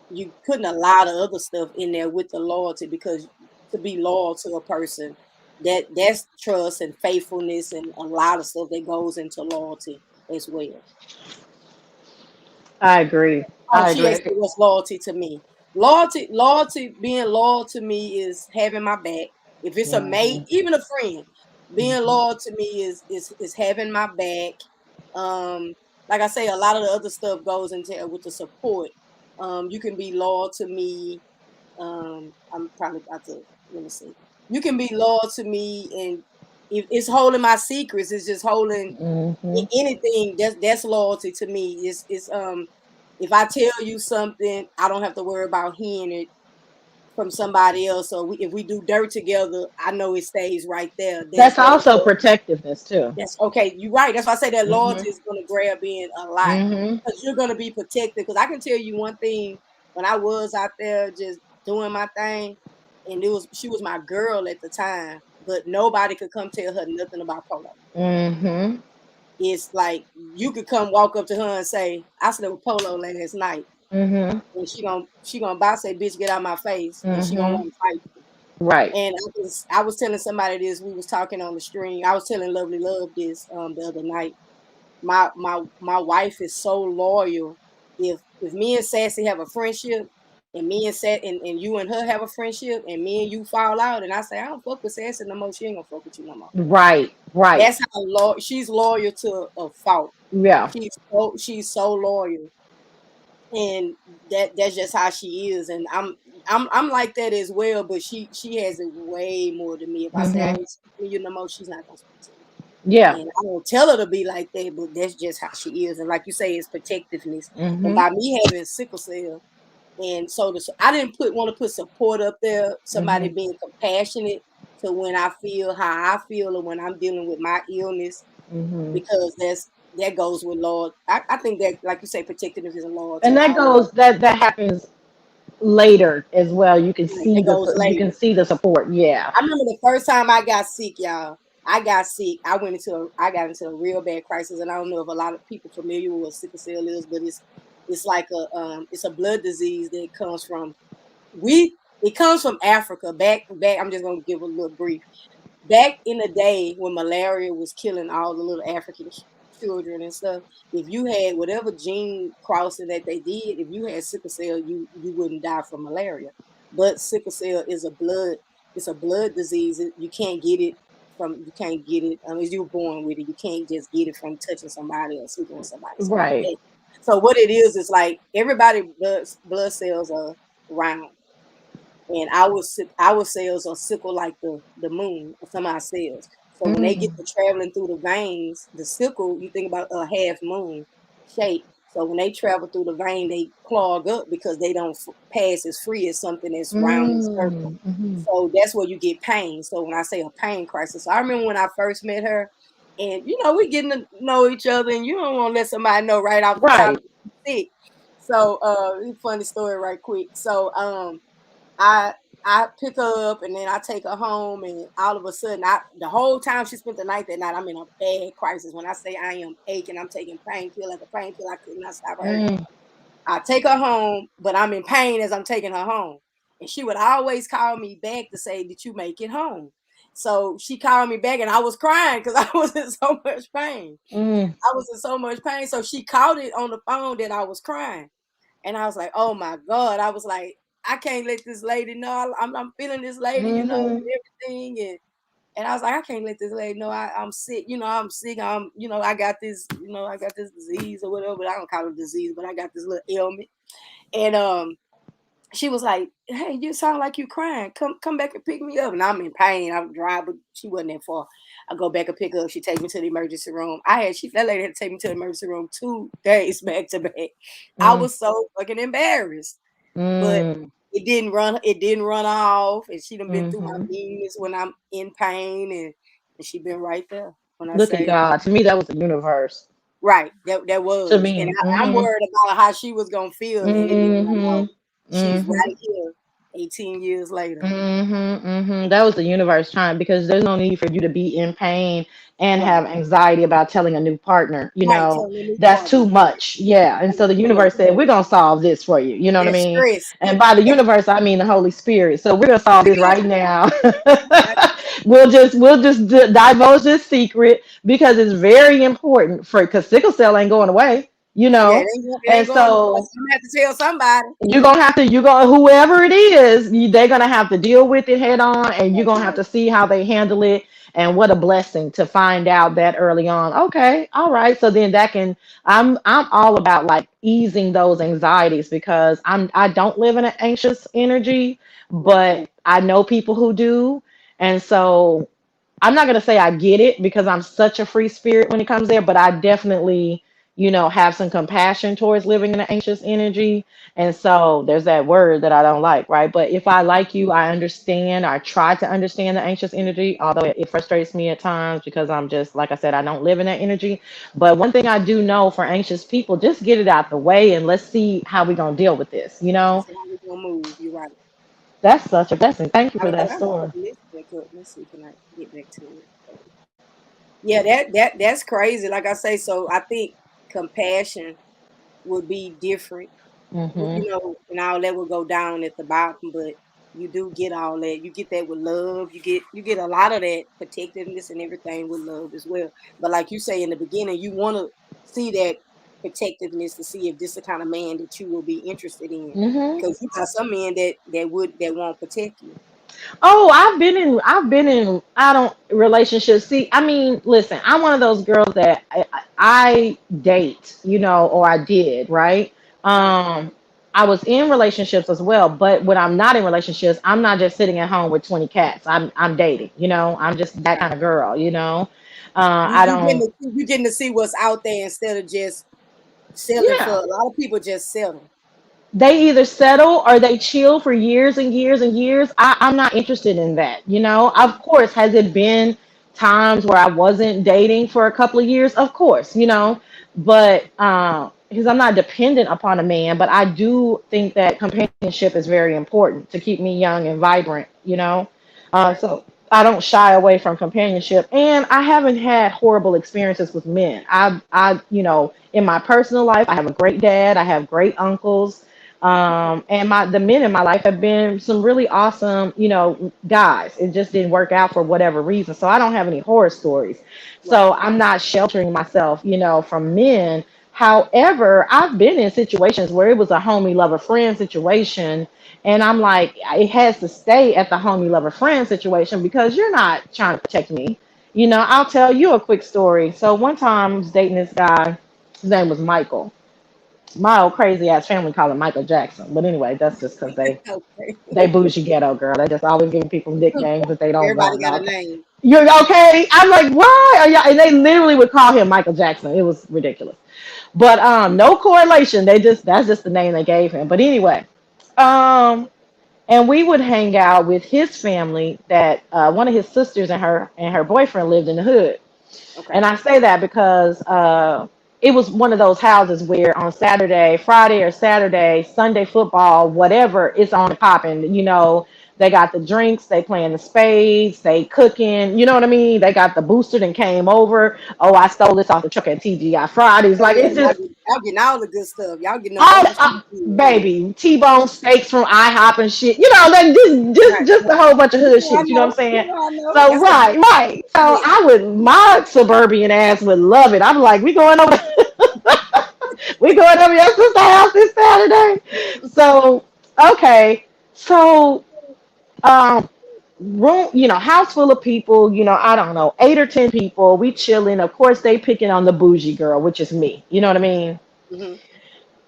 you putting a lot of other stuff in there with the loyalty because to be loyal to a person, that's trust and faithfulness and a lot of stuff that goes into loyalty as well. I agree. Oh, I she asked agree. me what's loyalty to me. Loyalty, being loyal to me is having my back. If it's a mate, Mm-hmm. even a friend, being Mm-hmm. loyal to me is having my back. Um, like I say, a lot of the other stuff goes into it with the support. You can be loyal to me. I'm probably about to let me see. You can be loyal to me, and if it's holding my secrets, it's just holding Mm-hmm. anything that's loyalty to me. It's if I tell you something, I don't have to worry about hearing it from somebody else. So if we do dirt together, I know it stays right there. That's also protectiveness too. That's okay. You're right. That's why I say that Mm-hmm. loyalty is going to grab in a lot Mm-hmm. because you're going to be protected. Because I can tell you one thing: when I was out there just doing my thing, and it was she was my girl at the time, but nobody could come tell her nothing about Polo. Mhm. It's like you could come walk up to her and say, "I slept with Polo last night," Mhm. and she gonna bow say, "Bitch, get out my face," and she gonna Mhm. want to fight you. Right. And I was telling somebody this. We was talking on the stream. I was telling Lovely Love this the other night. My wife is so loyal. If me and Sassy have a friendship, and me and and you and her have a friendship, and me and you fall out, and I say I don't fuck with Sassy no more, she ain't gonna fuck with you no more. Right. Right. That's how she's loyal to a fault. Yeah. She's so loyal, and that's just how she is. And I'm like that as well, but she has it way more than me. If I say I Mhm. ain't speaking to you no more, she's not gonna speak to me. Yeah. And I don't tell her to be like that, but that's just how she is. And like you say, it's protectiveness. And Mhm. by me having sickle cell, and I didn't want to put support up there, somebody Mhm. being compassionate to when I feel how I feel, or when I'm dealing with my illness, Mhm. because that goes with Lord. I think that, like you say, protectiveness and loyalty And are that always goes that happens later as well. You can right. see That goes you can later. see the support. Yeah. I remember the first time I got sick, y'all. I got sick. I got into a real bad crisis, and I don't know if a lot of people familiar with what sickle cell is, but it's like it's a blood disease that comes from it comes from Africa. Back. I'm just gonna give a little brief. Back in the day when malaria was killing all the little African children and stuff, if you had whatever gene crossing that they did, if you had sickle cell, you wouldn't die from malaria. But sickle cell is it's a blood disease. You can't get it. I mean, you were born with it. You can't just get it from touching somebody or sleeping with somebody, something like Right. that. So what it is like everybody blood cells are round, and our cells are sickle like the moon of some of our cells. So when they get Mm. to traveling through the veins, the sickle, you think about a half moon shape. So when they travel through the vein, they clog up because they don't pass as free as something that's round and circle. Mm. Mhm. So that's where you get pain. So when I say a pain crisis, so I remember when I first met her, and we getting to know each other, and you don't want to let somebody know right off the top Right. you're sick. So funny story right quick. So I I pick her up, and then I take her home, and all of a sudden, the whole time she spent the night that night, I'm in a bad crisis. When I say I am aching, I'm taking painkiller after painkiller. I could not stop hurting. Mm. I take her home, but I'm in pain as I'm taking her home. And she would always call me back to say, "Did you make it home?" So she called me back, and I was crying because I was in so much pain. Mm. I was in so much pain. So she caught it on the phone that I was crying. And I was like, "Oh my God." I was like, "I can't let this lady know. I'm feeling this lady, Mhm. and everything." And I was like, "I can't let this lady know I'm sick. I'm sick. I got this, I got this disease or whatever. But I don't call it disease, but I got this little ailment." And she was like, "Hey, you sound like you crying. Come back and pick me up." And I'm in pain. I'm dry, but she wasn't that far. I go back and pick her up. She take me to the emergency room. That lady had to take me to the emergency room 2 days back to back. I Mm. was so fucking embarrassed, but Mm. it didn't run off. And she done been through my Mhm. meanness when I'm in pain, and she been right there when I Look at say God. To me, that was the universe. right. That To was, and me. I'm Mhm. worried about how she was gonna feel, and it didn't run off. Mhm. She's Mhm. right here, 18 years later. Mm-hmm, mm-hmm. That was the universe trying because there's no need for you to be in pain and Right. have anxiety about telling a new partner. Right. Telling the new That's partner. too Right. much. Yeah. And so Right. the Yeah. universe said, we're going to solve this for you. You know what I That mean? stress. And by the universe, I mean the Holy Spirit. So we're going to solve this right now. Right. we'll just divulge this secret because it's very important because sickle cell ain't going away, you Yeah, know? it And ain't going nowhere. so So I'm gonna have to tell somebody. you're gonna whoever it is, they're gonna have to deal with it head on, and you're Right. gonna have to see how they handle it. And what a blessing to find out that early on. Okay, all right. So then that can I'm all about like easing those anxieties because I don't live in an anxious energy, Right. but I know people who do. And so I'm not gonna say I get it because I'm such a free spirit when it comes there, but I definitely, have some compassion towards living in an anxious energy. And so there's that word that I don't like, right? But if I like you, I understand. I try to understand the anxious energy, although it frustrates me at times because I'm just, like I said, I don't live in that energy. But one thing I do know for anxious people, just get it out the way and let's see how we're gonna deal with this, you know? See how we gonna move. You're right. That's such a blessing. Thank you for that I gotta put story. the list back up. Let's see, can I get back to it? Yeah, that's crazy. Like I say, so I think compassion would be different. Hmm. And all that will go down at the bottom, but you do get all that. You get that with love. You get a lot of that protectiveness and everything with love as well. But like you say in the beginning, you want to see that protectiveness to see if this is the kind of man that you will be interested in. Hmm. Because you got some men that won't protect you. Oh, I've been in I don't relationships. See, I mean, listen, I'm one of those girls that I date, or I did, right? Uh, Um, I was in relationships as well, but when I'm not in relationships, I'm not just sitting at home with 20 cats. I'm dating, I'm just that right. kind of girl, You I you getting don't. to you getting to see what's out there instead of just settling for Yeah. a lot of people just settle. They either settle or they chill for years and years and years. I'm not interested in that. Of course, has it been times where I wasn't dating for a couple of years? Of course, but because I'm not dependent upon a man, but I do think that companionship is very important to keep me young and vibrant. Right. So I don't shy away from companionship, and I haven't had horrible experiences with men. In my personal life, I have a great dad. I have great uncles, and the men in my life have been some really awesome, guys. It just didn't work out for whatever reason. So I don't have any horror stories. Right. So I'm not sheltering myself, from men. However, I've been in situations where it was a homie lover friend situation, and I'm like, it has to stay at the homie lover friend situation because you're not trying to protect me. I'll tell you a quick story. So one time I was dating this guy. His name was Michael. My old crazy ass family call him Michael Jackson. But anyway, that's just because Okay. they bougie ghetto girl. They just always giving people nicknames that they don't Everybody want. got a No, name. you're okay. I'm like, why are y'all? And they literally would call him Michael Jackson. It was ridiculous. But no correlation. That's just the name they gave him. But anyway, um, and we would hang out with his family. That one of his sisters and her boyfriend lived in the hood. Okay. And I say that because it was one of those houses where on Saturday, Friday or Saturday, Sunday football, whatever, it's on and popping. They got the drinks, they playing the spades, they cooking. You know what I mean? They got the booster that came over. Oh, I stole this off the truck at TGI Fridays. Oh Like yeah, it's just y'all getting all the good stuff. Y'all getting them all overseas deals, yeah. baby T-bone steaks from IHOP and shit. Like just Right, just a right. whole bunch of You hood know I shit. You know what I'm know. You saying? know I know. So That's the right. So yeah. I would my suburban ass would love it. I'm like, we going over we going over your sister's house this Saturday. So okay. So um room, house full of people, I don't know, 8 or 10 people. We chilling. Of course they picking on the bougie girl, which is me. You know what I mean? Hmm.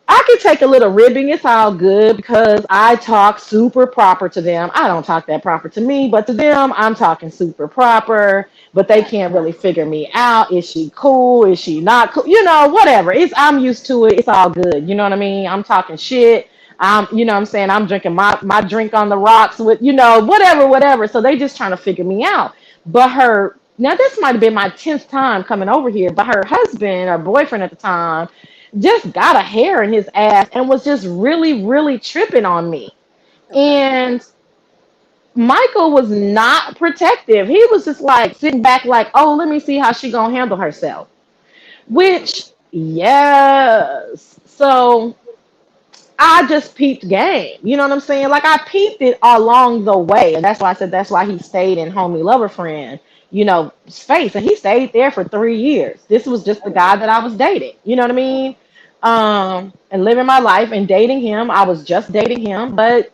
I can take a little ribbing. It's all good because I talk super proper to them. I don't talk that proper to me, but to them, I'm talking super proper. But they Right. can't really figure me out. Is she cool? Is she not cool? Whatever. I'm used to it. It's all good. You know what I mean? I'm talking shit. What I'm saying, I'm drinking my drink on the rocks with, whatever. So they just trying to figure me out. But now this might have been my 10th time coming over here, but her husband or boyfriend at the time just got a hair in his ass and was just really, really tripping on me. Okay. And Michael was not protective. He was just like sitting back, like, oh, let me see how she gonna handle herself. Mm. Which, yes. So I just peeped game. You know what I'm saying? Like I peeped it along the way. And that's why I said that's why he stayed in homie lover friend, space. And he stayed there for 3 years. This was just the Oh guy wow. that I was dating. You know what I mean? And living my life and dating him. I was just dating him, but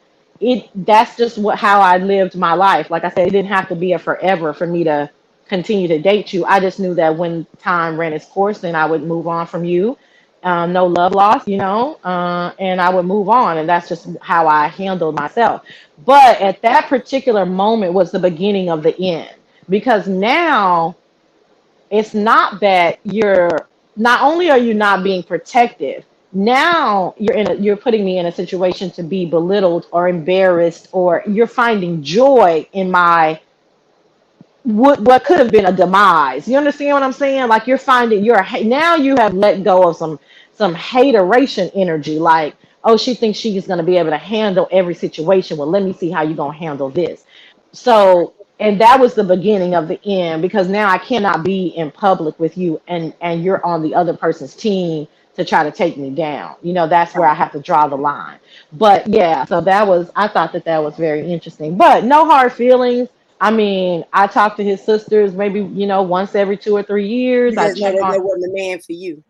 that's just how I lived my life. Like I said, it didn't have to be a forever for me to continue to date you. I just knew that when time ran its course, then I would move on from you. No love lost, and I would move on. And that's just how I handled myself. But Right. at that particular moment was the beginning of the end because now it's not that you're not only are you not being protective, now you're putting me in a situation to be belittled or embarrassed, or you're finding joy in my what could have been a demise. You understand what I'm saying? Like you're finding now you have let go of some hateration energy. Like, Oh, she thinks she is going to be able to handle every situation. Well, let me see how you're going to handle this. So, and that was the beginning of the end, because now I cannot be in public with you and you're on the other person's team to try to take me down. That's where I Right. have to draw the line. But yeah, so I thought that that was very interesting. But no hard feelings. I mean, I talk to his sisters maybe, once every 2 or 3 years. You I just know check that on. that wasn't the man for you.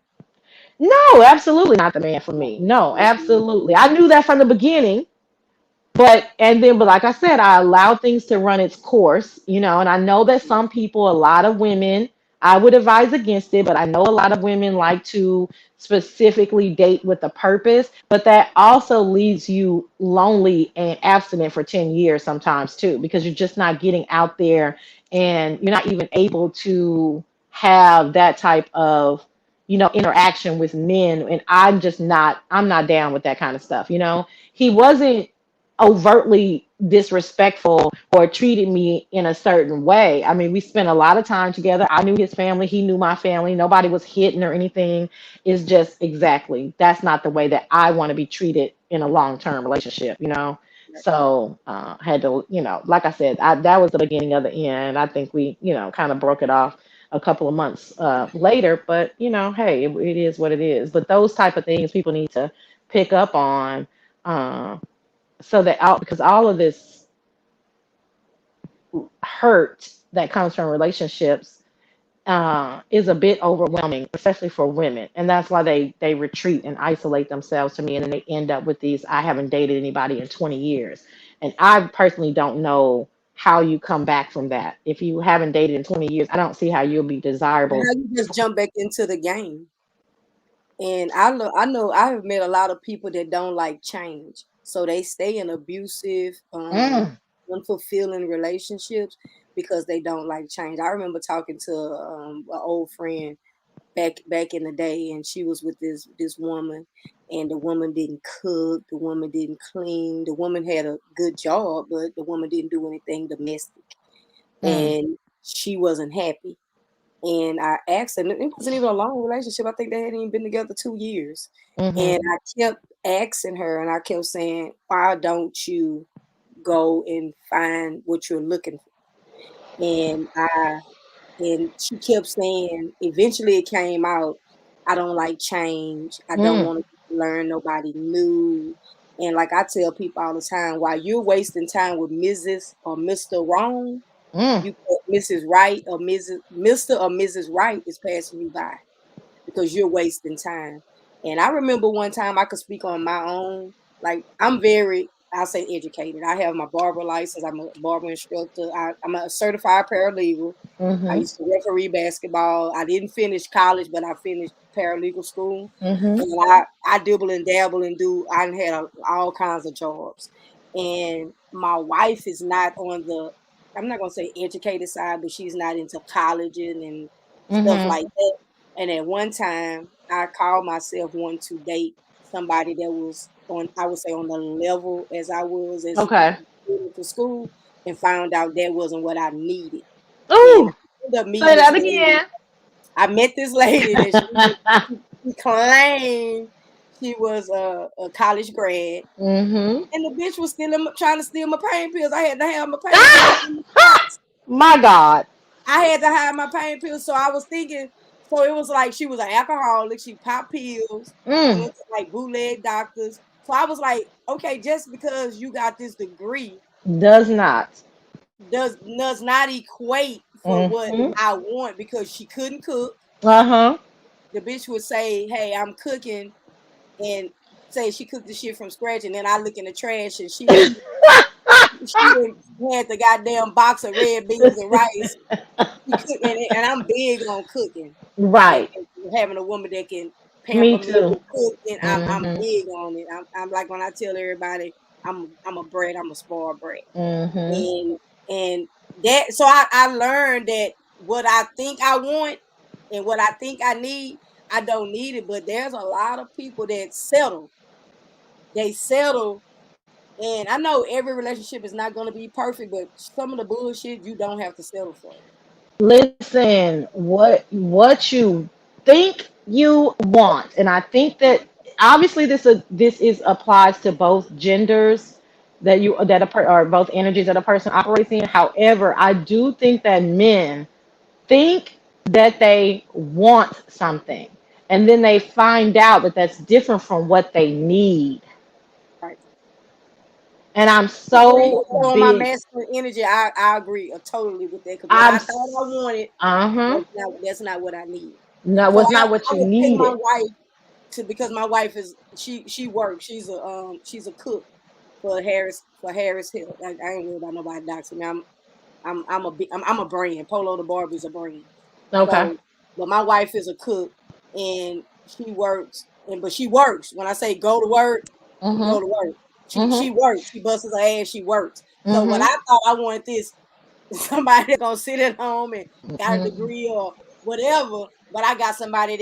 No, absolutely not the man for Right. me. No, Wasn't the man for absolutely. you. I knew that from the beginning. But like I said, I allow things to run its course, and I know that some people, a lot of women, I would advise against it, but I know a lot of women like to specifically date with a purpose, but that also leaves you lonely and abstinent for 10 years sometimes too, because you're just not getting out there and you're not even able to have that type of interaction with men. And I'm not down with that kind of stuff. He wasn't overtly disrespectful or treated me in a certain way. I mean, we spent a lot of time together. I knew his family, he knew my family. Nobody was hitting or anything. It's just exactly that's not the way that I want to be treated in a long-term relationship. Right. So had to, like I said, that was the beginning of the end. I think we, kind of broke it off a couple of months later, but hey, it is what it is. But those type of things people need to pick up on. Uh, so that because all of this hurt that comes from relationships is a bit overwhelming, especially for women, and that's why they retreat and isolate themselves to me, and then they end up with these. I haven't dated anybody in 20 years, and I personally don't know how you come back from that. If you haven't dated in 20 years, I don't see how you'll be But desirable. how you just jump back into the game? And I know I have met a lot of people that don't like change. So they stay in abusive, Mm, unfulfilling relationships because they don't like change. I remember talking to an old friend back in the day, and she was with this woman, and the woman didn't cook, the woman didn't clean, the woman had a good job, but the woman didn't do anything domestic, mm, and she wasn't happy. And I asked her, and it wasn't even a long relationship. I think they hadn't even been together 2 years. And mm-hmm, I kept asking her, and I kept saying, "Why don't you go and find what you're looking for?" And she kept saying, eventually it came out, "I don't like change. I don't mm, want to learn nobody new." And like I tell people all the time, while you're wasting time with Mrs. or Mr. Wrong, mm. you Mrs. Right or Mr. or Mrs. Right is passing you by because you're wasting time. And I remember one time I could speak on my own. Like I'm very, I'll say educated. I have my barber license. I'm a barber instructor. I'm a certified paralegal. I Mhm. used to referee basketball. I didn't finish college, but I finished paralegal school. Mhm. And I dibble and dabble and do. I had all kinds of jobs. And my wife is not on the. I'm not gonna say educated side, but she's not into colleging and stuff Mhm. like that. And at one time, I called myself wanting to date somebody that was on, I would say, on the level as I was as Okay. to school, and found out that wasn't what I needed. And Ooh, I ended up meeting say this that lady. again. I met this lady that she claimed she was a college grad, Mhm. and the bitch was trying to steal my pain pills. I had to have my pain pills Ah! in the Ah! spots. My God. I had to hide my pain pills. So I was thinking, so it was like she was an alcoholic. She popped pills. She Mm. went to like bootleg doctors. So I was like, okay, just because you got this degree Does not. does not equate for what Mhm. I want, because she couldn't cook. Uh huh. The bitch would say, "Hey, I'm cooking," and say she cooked the shit from scratch, and then I look in the trash and she had the goddamn box of red beans and rice. She cook, and I'm big on cooking, and, Right. and having a woman that can Me pamper me too. and cook, and I'm Mhm. big on it. I'm like when I tell everybody I'm a brat, I'm a spoiled brat, Mhm. and that, so I learned that what I think I want and what I think I need, I don't need it. But there's a lot of people that settle. They settle, and I know every relationship is not going to be perfect, but some of the bullshit you don't have to settle for. Listen, what you think you want, and I think that obviously this is applies to both genders or both energies that a person operates in. However, I do think that men think that they want something, and then they find out that that's different from what they need. Right. And I'm Agree. so So on my big. masculine energy, I agree totally with that. Because what I'm I thought I wanted, uh-huh. that's not what I need. No, it So was I not what I you would take my needed. wife to, because my wife is, she works. She's a cook for Harris Hill. I ain't worried about nobody doxing me. I'm a brand. Polo the Barber's a brand. Okay. So, but my wife is a cook, and she works. And but she works. When I say go to work, she go Mhm. to work. She Mhm. works. She busts her ass. She works. So what I Mhm. thought I wanted this somebody that gonna sit at home and got a Mhm. degree or whatever, but I got somebody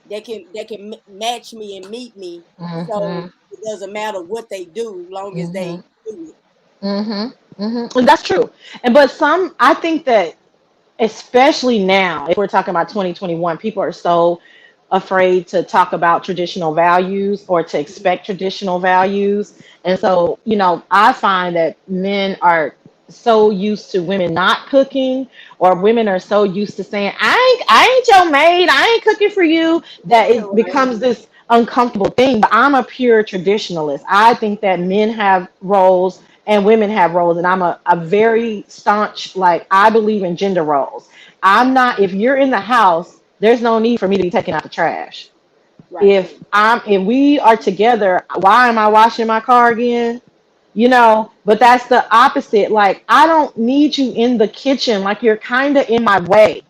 that can match me and meet me. So Mhm. it doesn't matter what they do, long as they Mhm. do it. Mhm. Mhm. And that's true. And but some, I think that especially now, if we're talking about 2021, people are so afraid to talk about traditional values or to expect traditional values. And so, I find that men are so used to women not cooking, or women are so used to saying, I ain't your maid, I ain't cooking for you, that it Right, becomes this uncomfortable thing. But I'm a pure traditionalist. I think that men have roles and women have roles, and I'm a very staunch, like, I believe in gender roles. I'm not, if you're in the house, there's no need for me to be taking out the trash. right, If we are together, why am I washing my car again? But that's the opposite. Like, I don't need you in the kitchen. Like, you're kind of in my way.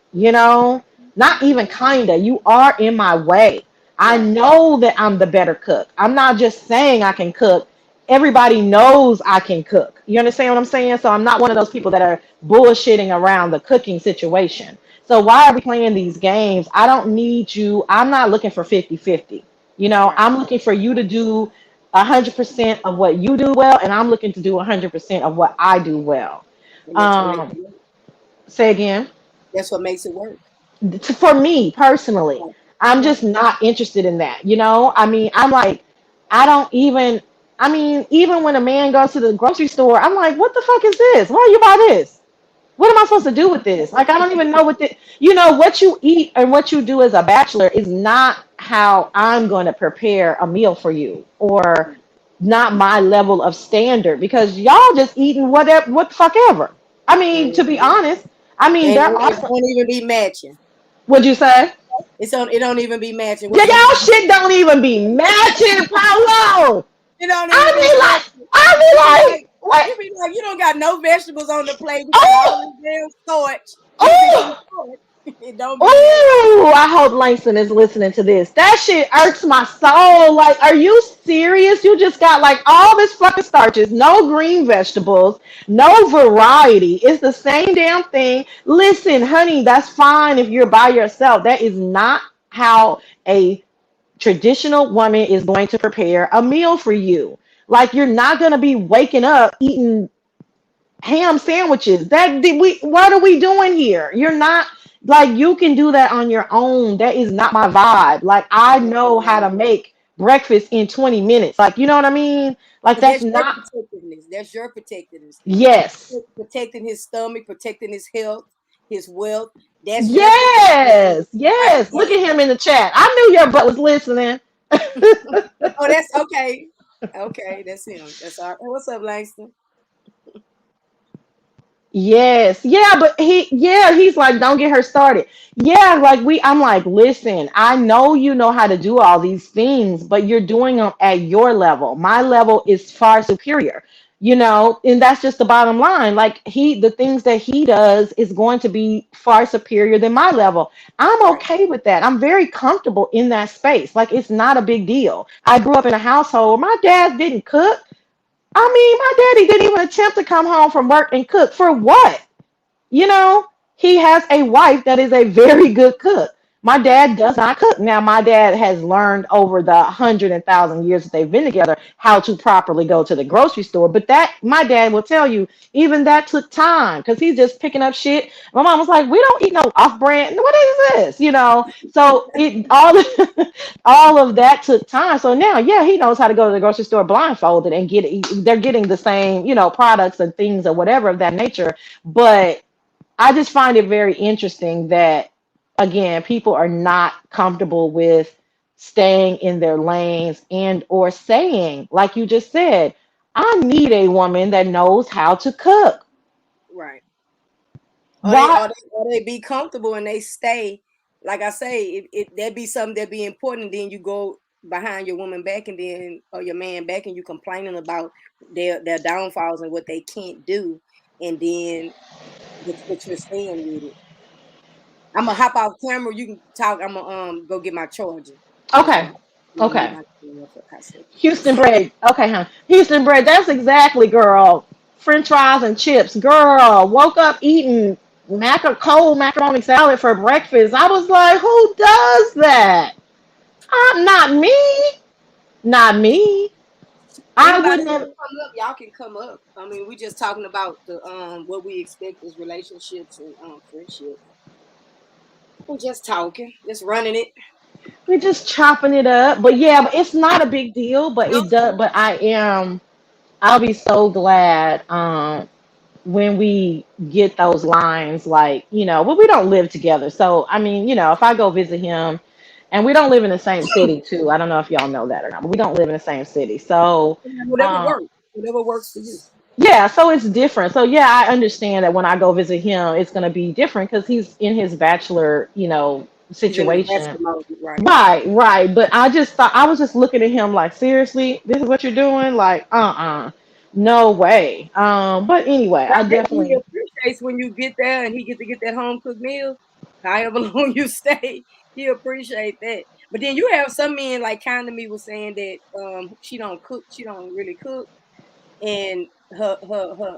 Not even kind of, you are in my way. I right. know that I'm the better cook. I'm not just saying I can cook. Everybody knows I can cook. You understand what I'm saying? So I'm not one of those people that are bullshitting around the cooking situation. So why are we playing these games? I don't need you. I'm not looking for 50-50. Right. I'm looking for you to do 100% of what you do well, and I'm looking to do 100% of what I do well. And that's what makes Um, it work. Say again. That's what makes it work. For me personally, Right. I'm Right. just not interested in that. I mean, I'm like, I don't even, I mean, even when a man goes to the grocery store, I'm like, what the fuck is this? Why you buy this? What am I supposed to do with this? Like, I don't even know what you eat and what you do as a bachelor is not how I'm going to prepare a meal for you, or not my level of standard, because y'all just eating whatever, what the fuck ever. I mean, to be Mhm. honest, I mean, And there are it some, don't even be matching. what'd you say? It don't even be matching. Yeah, What you y'all shit don't even be matching, Paulo. It don't even be I matching. You be be like, like, what? you don't got no vegetables on the plate. You got all Oh, this damn starch mixing with oh. the starch. It don't be matching. Oh, I hope Langston is listening to this. That shit irks my soul. Like, are you serious? You just got like all this fucking starches, no green vegetables, no variety. It's the same damn thing. Listen, honey, that's fine if you're by yourself. That is not how a traditional woman is going to prepare a meal for you. Like, you're not going to be waking up eating ham sandwiches. What are we doing here? You're not, like, you can do that on your own. That is not my vibe. Like, I know how to make breakfast in 20 minutes. Like, you know what I mean? Like, But that's that's your not. protectiveness. That's your protectiveness. Yes. Protecting his stomach, protecting his health, his wealth. That's your protectiveness. Yes. Right. Yes. Look at him in the chat. I knew your butt was listening. Oh, that's okay. Okay, that's him. That's all right. What's up, Langston? Yes, yeah, but he's like, don't get her started. Yeah, like, I'm like, listen, I know you know how to do all these things, but you're doing them at your level. My level is far superior, and that's just the bottom line. Like, the things that he does is going to be far superior than my level. I'm Right. okay with that. I'm very comfortable in that space. Like, it's not a big deal. I grew up in a household. My dad didn't cook. I mean, my daddy didn't even attempt to come home from work and cook. For what? You know, he has a wife that is a very good cook. My dad does not cook. Now, my dad has learned over the 100,000 years that they've been together how to properly go to the grocery store. But that, my dad will tell you, even that took time because he's just picking up shit. My mom was like, "We don't eat no off brand. What is this?" So it all all of that took time. So now, yeah, he knows how to go to the grocery store blindfolded and they're getting the same, products and things or whatever of that nature. But I just find it very interesting that again, people are not comfortable with staying in their lanes and or saying, like you just said, I need a woman that knows how to cook. Right. Or they Why? or they or they be comfortable and they stay. Like I say, it that be something that be important, then you go behind your woman back and then or your man back and you complaining about their downfalls and what they can't do, and then but you're staying with it. I'm gonna hop off camera. You can talk. I'm gonna go get my charger. That's Okay. why. Yeah, I'm gonna get Okay. my charger for a hot second. Houston bread. Okay, huh? Houston bread. That's exactly, girl. French fries and chips. Girl, woke up eating cold macaroni salad for breakfast. I was like, who does that? Not me. Not me. I Anybody wouldn't want have. to come up, y'all can come up. I mean, we just talking about the what we expect as relationships and friendships. We're just talking, just running it. We're just chopping it up. But yeah, but it's not a big deal. But No, it does. But I am. I'll be so glad. When we get those lines, like, well, we don't live together. So, I mean, if I go visit him, and we don't live in the same city, too. I don't know if y'all know that or not, but we don't live in the same city. So, whatever um, works, whatever works for you. yeah, so it's different. So, yeah, I understand that when I go visit him, it's going to be different because he's in his bachelor, He's in his situation. bachelor mode, right? Right, right. But I just thought, I was just looking at him like, seriously, this is what you're doing? Like, no way. But anyway, I I bet he definitely. appreciates when you get there and he get to get that home cooked meal. However long you stay, he appreciate that. But then you have some men like kind of me was saying that she don't cook, she don't really cook, and her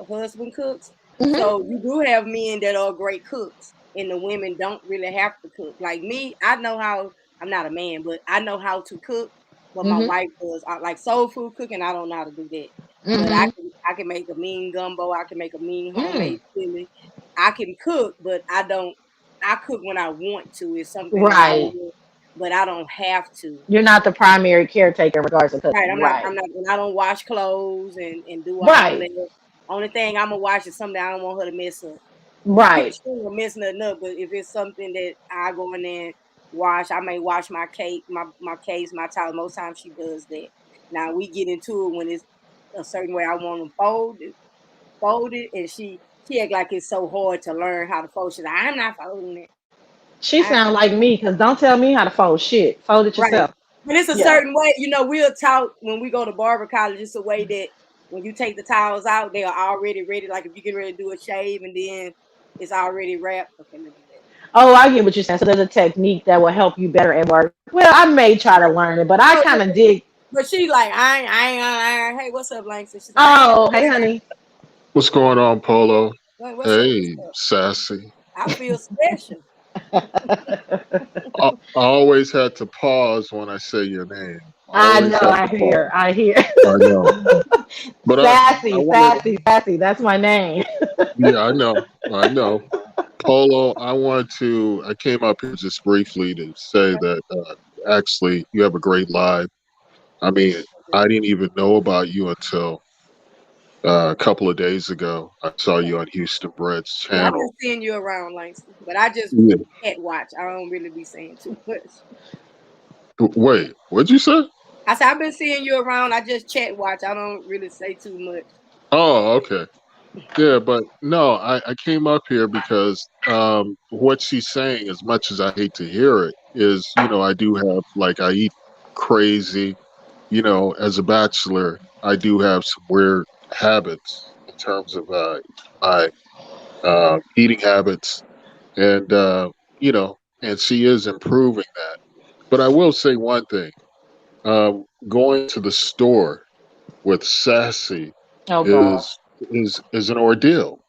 husband cooks. Mhm. So you do have men that are great cooks, and the women don't really have to cook. Like me, I know how. I'm not a man, but I know how to cook. But my Mhm. wife does. I like soul food cooking. I don't know how to do that. But Mhm. I can make a mean gumbo. I can make a mean Mm. homemade chili. I can cook, but I don't. I cook when I want to. It's something that I Right. will, but I don't have to. You're not the primary caretaker in regards to Right, cooking. Right. I'm not, and I don't wash clothes and do all Right. that. Only thing Imma wash is something I don't want her to mess up. Right. She ain't gonna mess nothing up, but if it's something that I go in there and wash, I may wash my cake, my case, my towel. Most times she does that. Now we get into it when it's a certain way I want them folded, and she act like it's so hard to learn how to fold. She's like, I'm not folding it. She I sound like me because don't tell me how to fold shit. Fold it Right. yourself. But it's a Yeah. certain way, we're taught when we go to barber college, it's a way that when you take the towels out, they are already ready. Like if you get ready to do a shave and then it's already wrapped. Okay, let me do that. Oh, I get what you're saying. So there's a technique that will help you better at work. Well, I may try to Right. learn it, but I So, kind of dig. but she like, hey, what's up, Langston? She's like, I ain't got Oh, hey, honey. What's going on, Polo? what's up? What's Hey, up? sassy. I feel special. I always had to pause when I say your name. I I always know. had I to pause. hear. I hear. I know, but I Sassy, wanted. sassy, sassy. That's my name. Yeah, I know. Polo, I want to. I came up here just briefly to say that actually you have a great live. I mean, I didn't even know about you until a couple of days ago. I saw you on Houston Bread's Yeah, I've been channel. seeing you around, Langston, but I just Yeah. cat watch. I don't really be saying too much. Wait, what'd you say? I said I've been seeing you around. I just chat watch. I don't really say too much. Oh, okay. Yeah, but no, I came up here because what she's saying, as much as I hate to hear it, is, I do have, like, I eat crazy. As a bachelor, I do have some weird habits in terms of my eating habits. And, and she is improving that. But I will say one thing, going to the store with Sassy Oh is gosh. is an ordeal.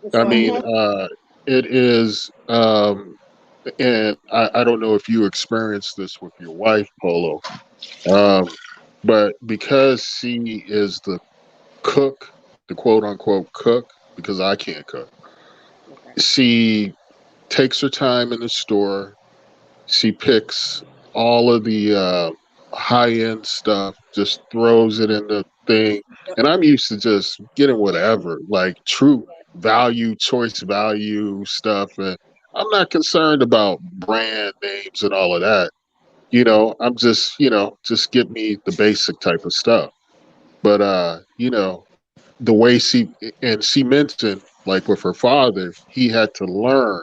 What's I your mean, Mhm. it is. and I don't know if you experienced this with your wife, Polo, um, but because she is the cook, the quote unquote cook, because I can't cook, Okay. she takes her time in the store. She picks all of the high end stuff, just throws it in the thing. Yep. And I'm used to just getting whatever, like true value, choice value stuff. And I'm not concerned about brand names and all of that. I'm just, just get me the basic type of stuff. But, the way she mentioned, like with her father, he had to learn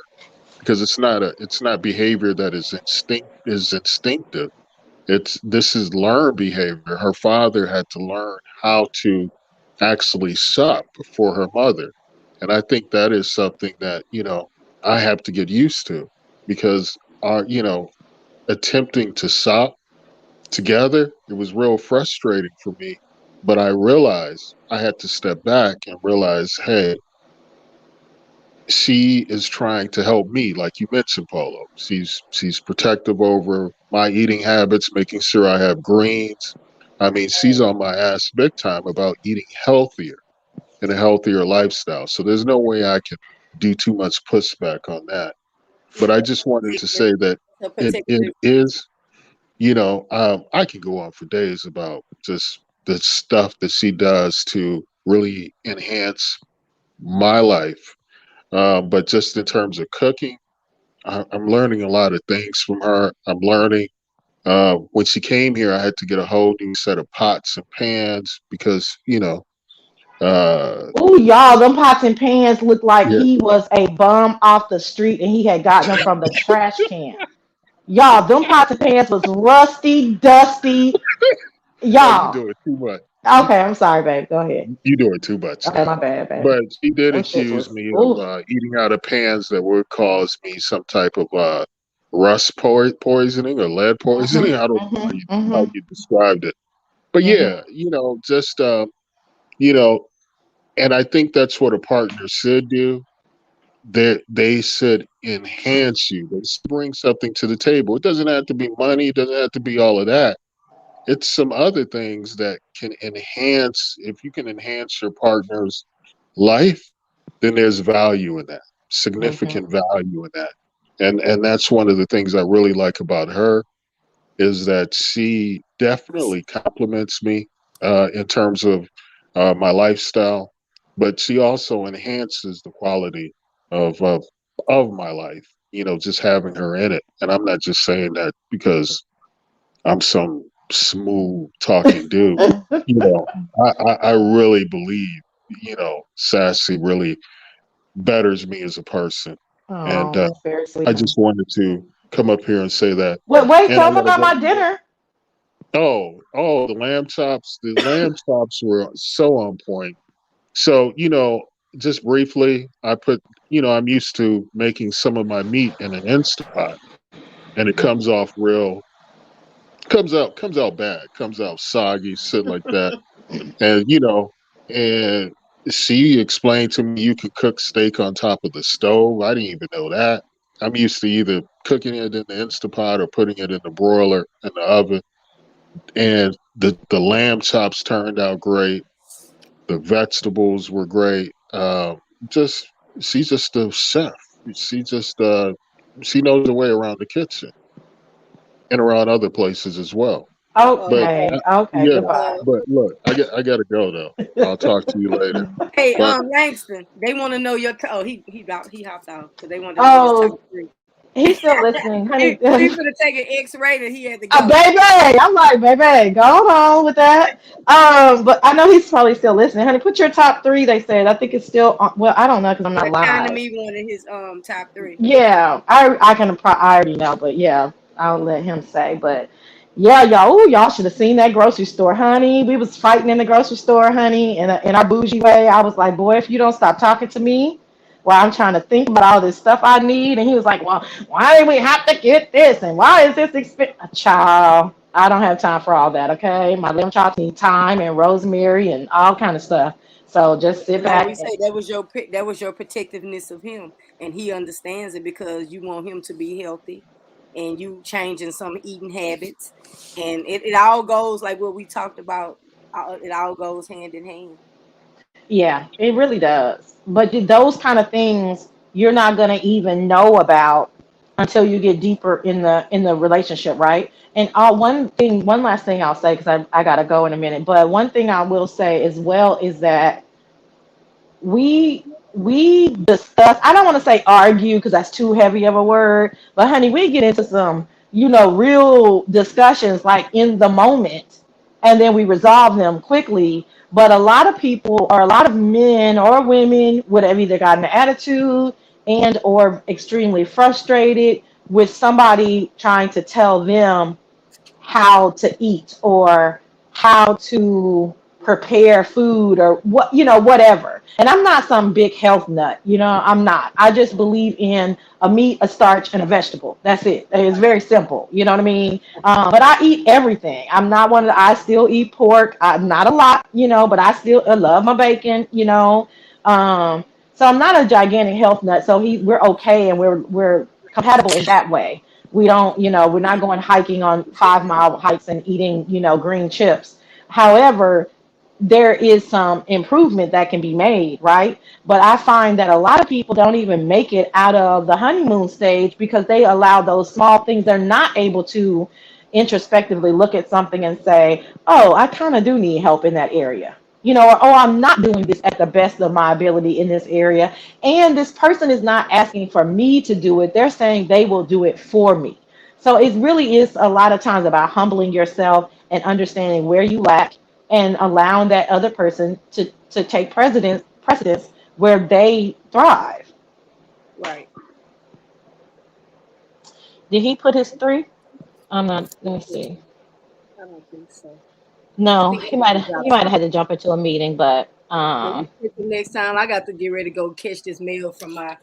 because it's not behavior that is instinctive. This is learned behavior. Her father had to learn how to actually sup for her mother. And I think that is something that, I have to get used to because attempting to sup together, it was real frustrating for me. But I realized I had to step back and realize, hey, she is trying to help me, like you mentioned, Polo. She's protective over my eating habits, making sure I have greens. I mean, she's on my ass big time about eating healthier and a healthier lifestyle. So there's no way I can do too much pushback on that. But I just wanted to say that A it particular. is, I can go on for days about just the stuff that she does to really enhance my life, but just in terms of cooking, I'm learning a lot of things from her. I'm learning. When she came here, I had to get a whole new set of pots and pans because, uh, Ooh, y'all, them pots and pans looked like yeah, he was a bum off the street and he had gotten them from the trash can. Y'all, them pots and pans was rusty, dusty. no, you Y'all. do it too much. You Okay, I'm sorry, babe. Go ahead. you do it too much Okay, now. my bad, babe. But she did Them shits accuse was me of ooh. eating out of pans that would cause me some type of poisoning or lead Mhm, poisoning. I don't know mhm, how mhm, you described it, but mhm, yeah, just you know, and I think that's what a partner should do. They should enhance you. They should bring something to the table. It doesn't have to be money. It doesn't have to be all of that. It's some other things that can enhance. If you can enhance your partner's life, then there's value in that, mhm. significant value in that. And that's one of the things I really like about her is that she definitely compliments me in terms of my lifestyle, but she also enhances the quality of, of of my life. Just having her in it, and I'm not just saying that because I'm some smooth talking dude. You know, I really believe Sassy really betters me as a person, and Oh, that's very sweet, I honey. just wanted to come up here and say that. Wait, wait, And I tell them gotta about go. my dinner. Oh, the lamb chops. The lamb chops were so on point. So, just briefly, I'm used to making some of my meat in an Instapot, and it comes out bad, comes out soggy, shit like that. And, and she explained to me you could cook steak on top of the stove. I didn't even know that. I'm used to either cooking it in the Instapot or putting it in the broiler in the oven, and the lamb chops turned out great. The vegetables were great. Just she's just a chef. She just she knows her way around the kitchen and around other places as well. But Okay, okay, yeah, goodbye. but look, I gotta go though. I'll talk to you later. Hey, Bye. Langston, they want to know your. Oh, he hopped off because they wanted to know his top Oh, three. he's still listening, honey. He's gonna take an X-ray and he had to go. Baby, I'm like, baby, go on with that. But I know he's probably still listening, honey. Put your top three. They said. I think it's still on. Well, I don't know because I'm not Kind of live. me wanted his top three. Yeah, I already know, but yeah, I'll let him say. But yeah, y'all, ooh, y'all should have seen that grocery store, honey. We was fighting in the grocery store, honey, in our bougie way. I was like, boy, if you don't stop talking to me while I'm trying to think about all this stuff I need, and he was like, well, why do we have to get this, and why is this expensive? Child, I don't have time for all that. Okay, my lamb chops need thyme and rosemary and all kind of stuff. So just sit No, we back. say that was your that was your protectiveness of him. and he understands it because you want him to be healthy, and you changing some eating habits, and it all goes like what we talked about. It all goes hand in hand. Yeah, it really does. But those kind of things you're not gonna even know about until you get deeper in the relationship, right? And one last thing I'll say, because I gotta go in a minute. But one thing I will say as well is that we discuss, I don't want to say argue because that's too heavy of a word, but honey, we get into some, real discussions like in the moment, and then we resolve them quickly. But a lot of people, or a lot of men or women, would have either gotten an attitude and or extremely frustrated with somebody trying to tell them how to eat or how to prepare food or whatever. And I'm not some big health nut, I'm not. I just believe in a meat, a starch, and a vegetable. That's it. It's very simple. You know what I mean? But I eat everything. I'm not one of the, I still eat pork. Not a lot, but I love my bacon. Um, so I'm not a gigantic health nut. So we're okay, and we're compatible in that way. We don't, we're not going hiking on 5 mile hikes and eating, green chips. However, there is some improvement that can be made, right? But I find that a lot of people don't even make it out of the honeymoon stage because they allow those small things. They're not able to introspectively look at something and say, oh, I kind of do need help in that area. Or, oh, I'm not doing this at the best of my ability in this area. And this person is not asking for me to do it. They're saying they will do it for me. So it really is a lot of times about humbling yourself and understanding where you lack and allowing that other person to take precedence where they thrive. Right. Did he put his three? I'm not. Let me see. I don't think so. I No, think he I might just he dropped might have out. had to jump into a meeting, but Well, we catch the next time. I got to get ready to go catch this mail from my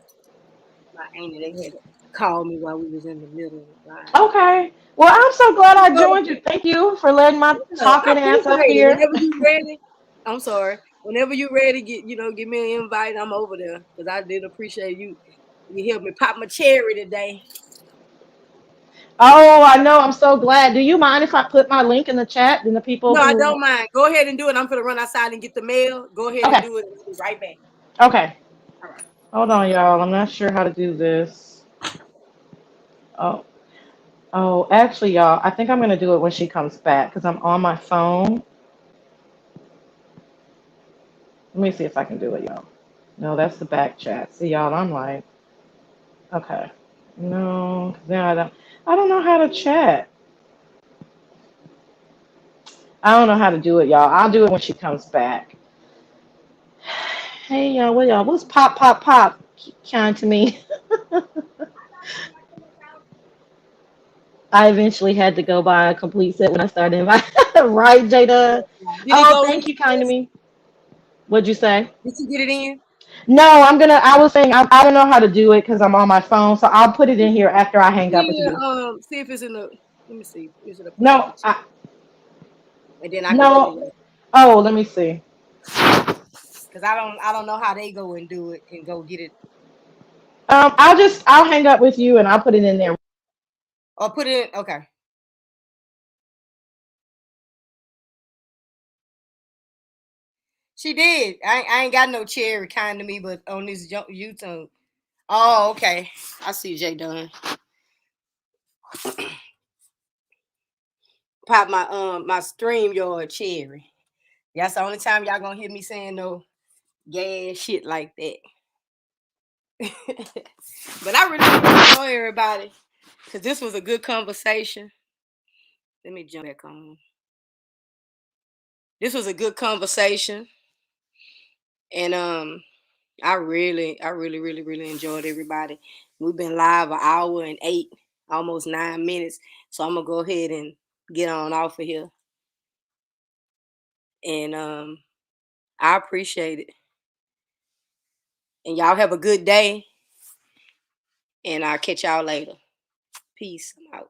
auntie. They had called me while we was in the middle of the line. okay. Well, I'm so glad I So, joined you. Thank you for letting my I talking ass up appreciate it. here. Whenever you ready, I'm sorry. Whenever you ready, give me an invite. I'm over there because I did appreciate you. You helped me pop my cherry today. Oh, I know. I'm so glad. Do you mind if I put my link in the chat? And the people No, I who. don't mind. Go ahead and do it. I'm gonna run outside and get the mail. Go ahead and Okay. do it. I'll be right back. Okay. All right. Hold on, y'all. I'm not sure how to do this. Oh. Oh, actually, y'all, I think I'm gonna do it when she comes back because I'm on my phone. Let me see if I can do it, y'all. No, that's the back chat. See, y'all, I'm like, okay. No, 'cause then I don't know how to chat. I don't know how to do it, y'all. I'll do it when she comes back. Hey, y'all, what's pop, pop, pop? Keep kind to me. I eventually had to go buy a complete set when I started inviting. Right, Jada? Did it Oh, go in? thank you, kind to me. What'd you say? Did you get it in? No, I was saying, I don't know how to do it because I'm on my phone, so I'll put it in here after I hang up with you. See if it's in the. Let me see. Is it a put it in the No, chat? And then I can put it no. in. Oh, let me see. Because I don't know how they go and do it and go get it I'll hang up with you and I'll put it in there. or put it in. Okay. She did. I ain't got no cherry kind to me, but on this YouTube. Oh, okay. I see Jay done. Pop my stream yard cherry. That's the only time y'all gonna hear me saying no gas shit like that. But I really enjoy everybody because this was a good conversation. Let me jump back on. This was a good conversation, and I really enjoyed everybody. We've been live an hour and eight, almost 9 minutes. So I'm gonna go ahead and get on off of here. And I appreciate it. And y'all have a good day. And I'll catch y'all later. Peace. I'm out.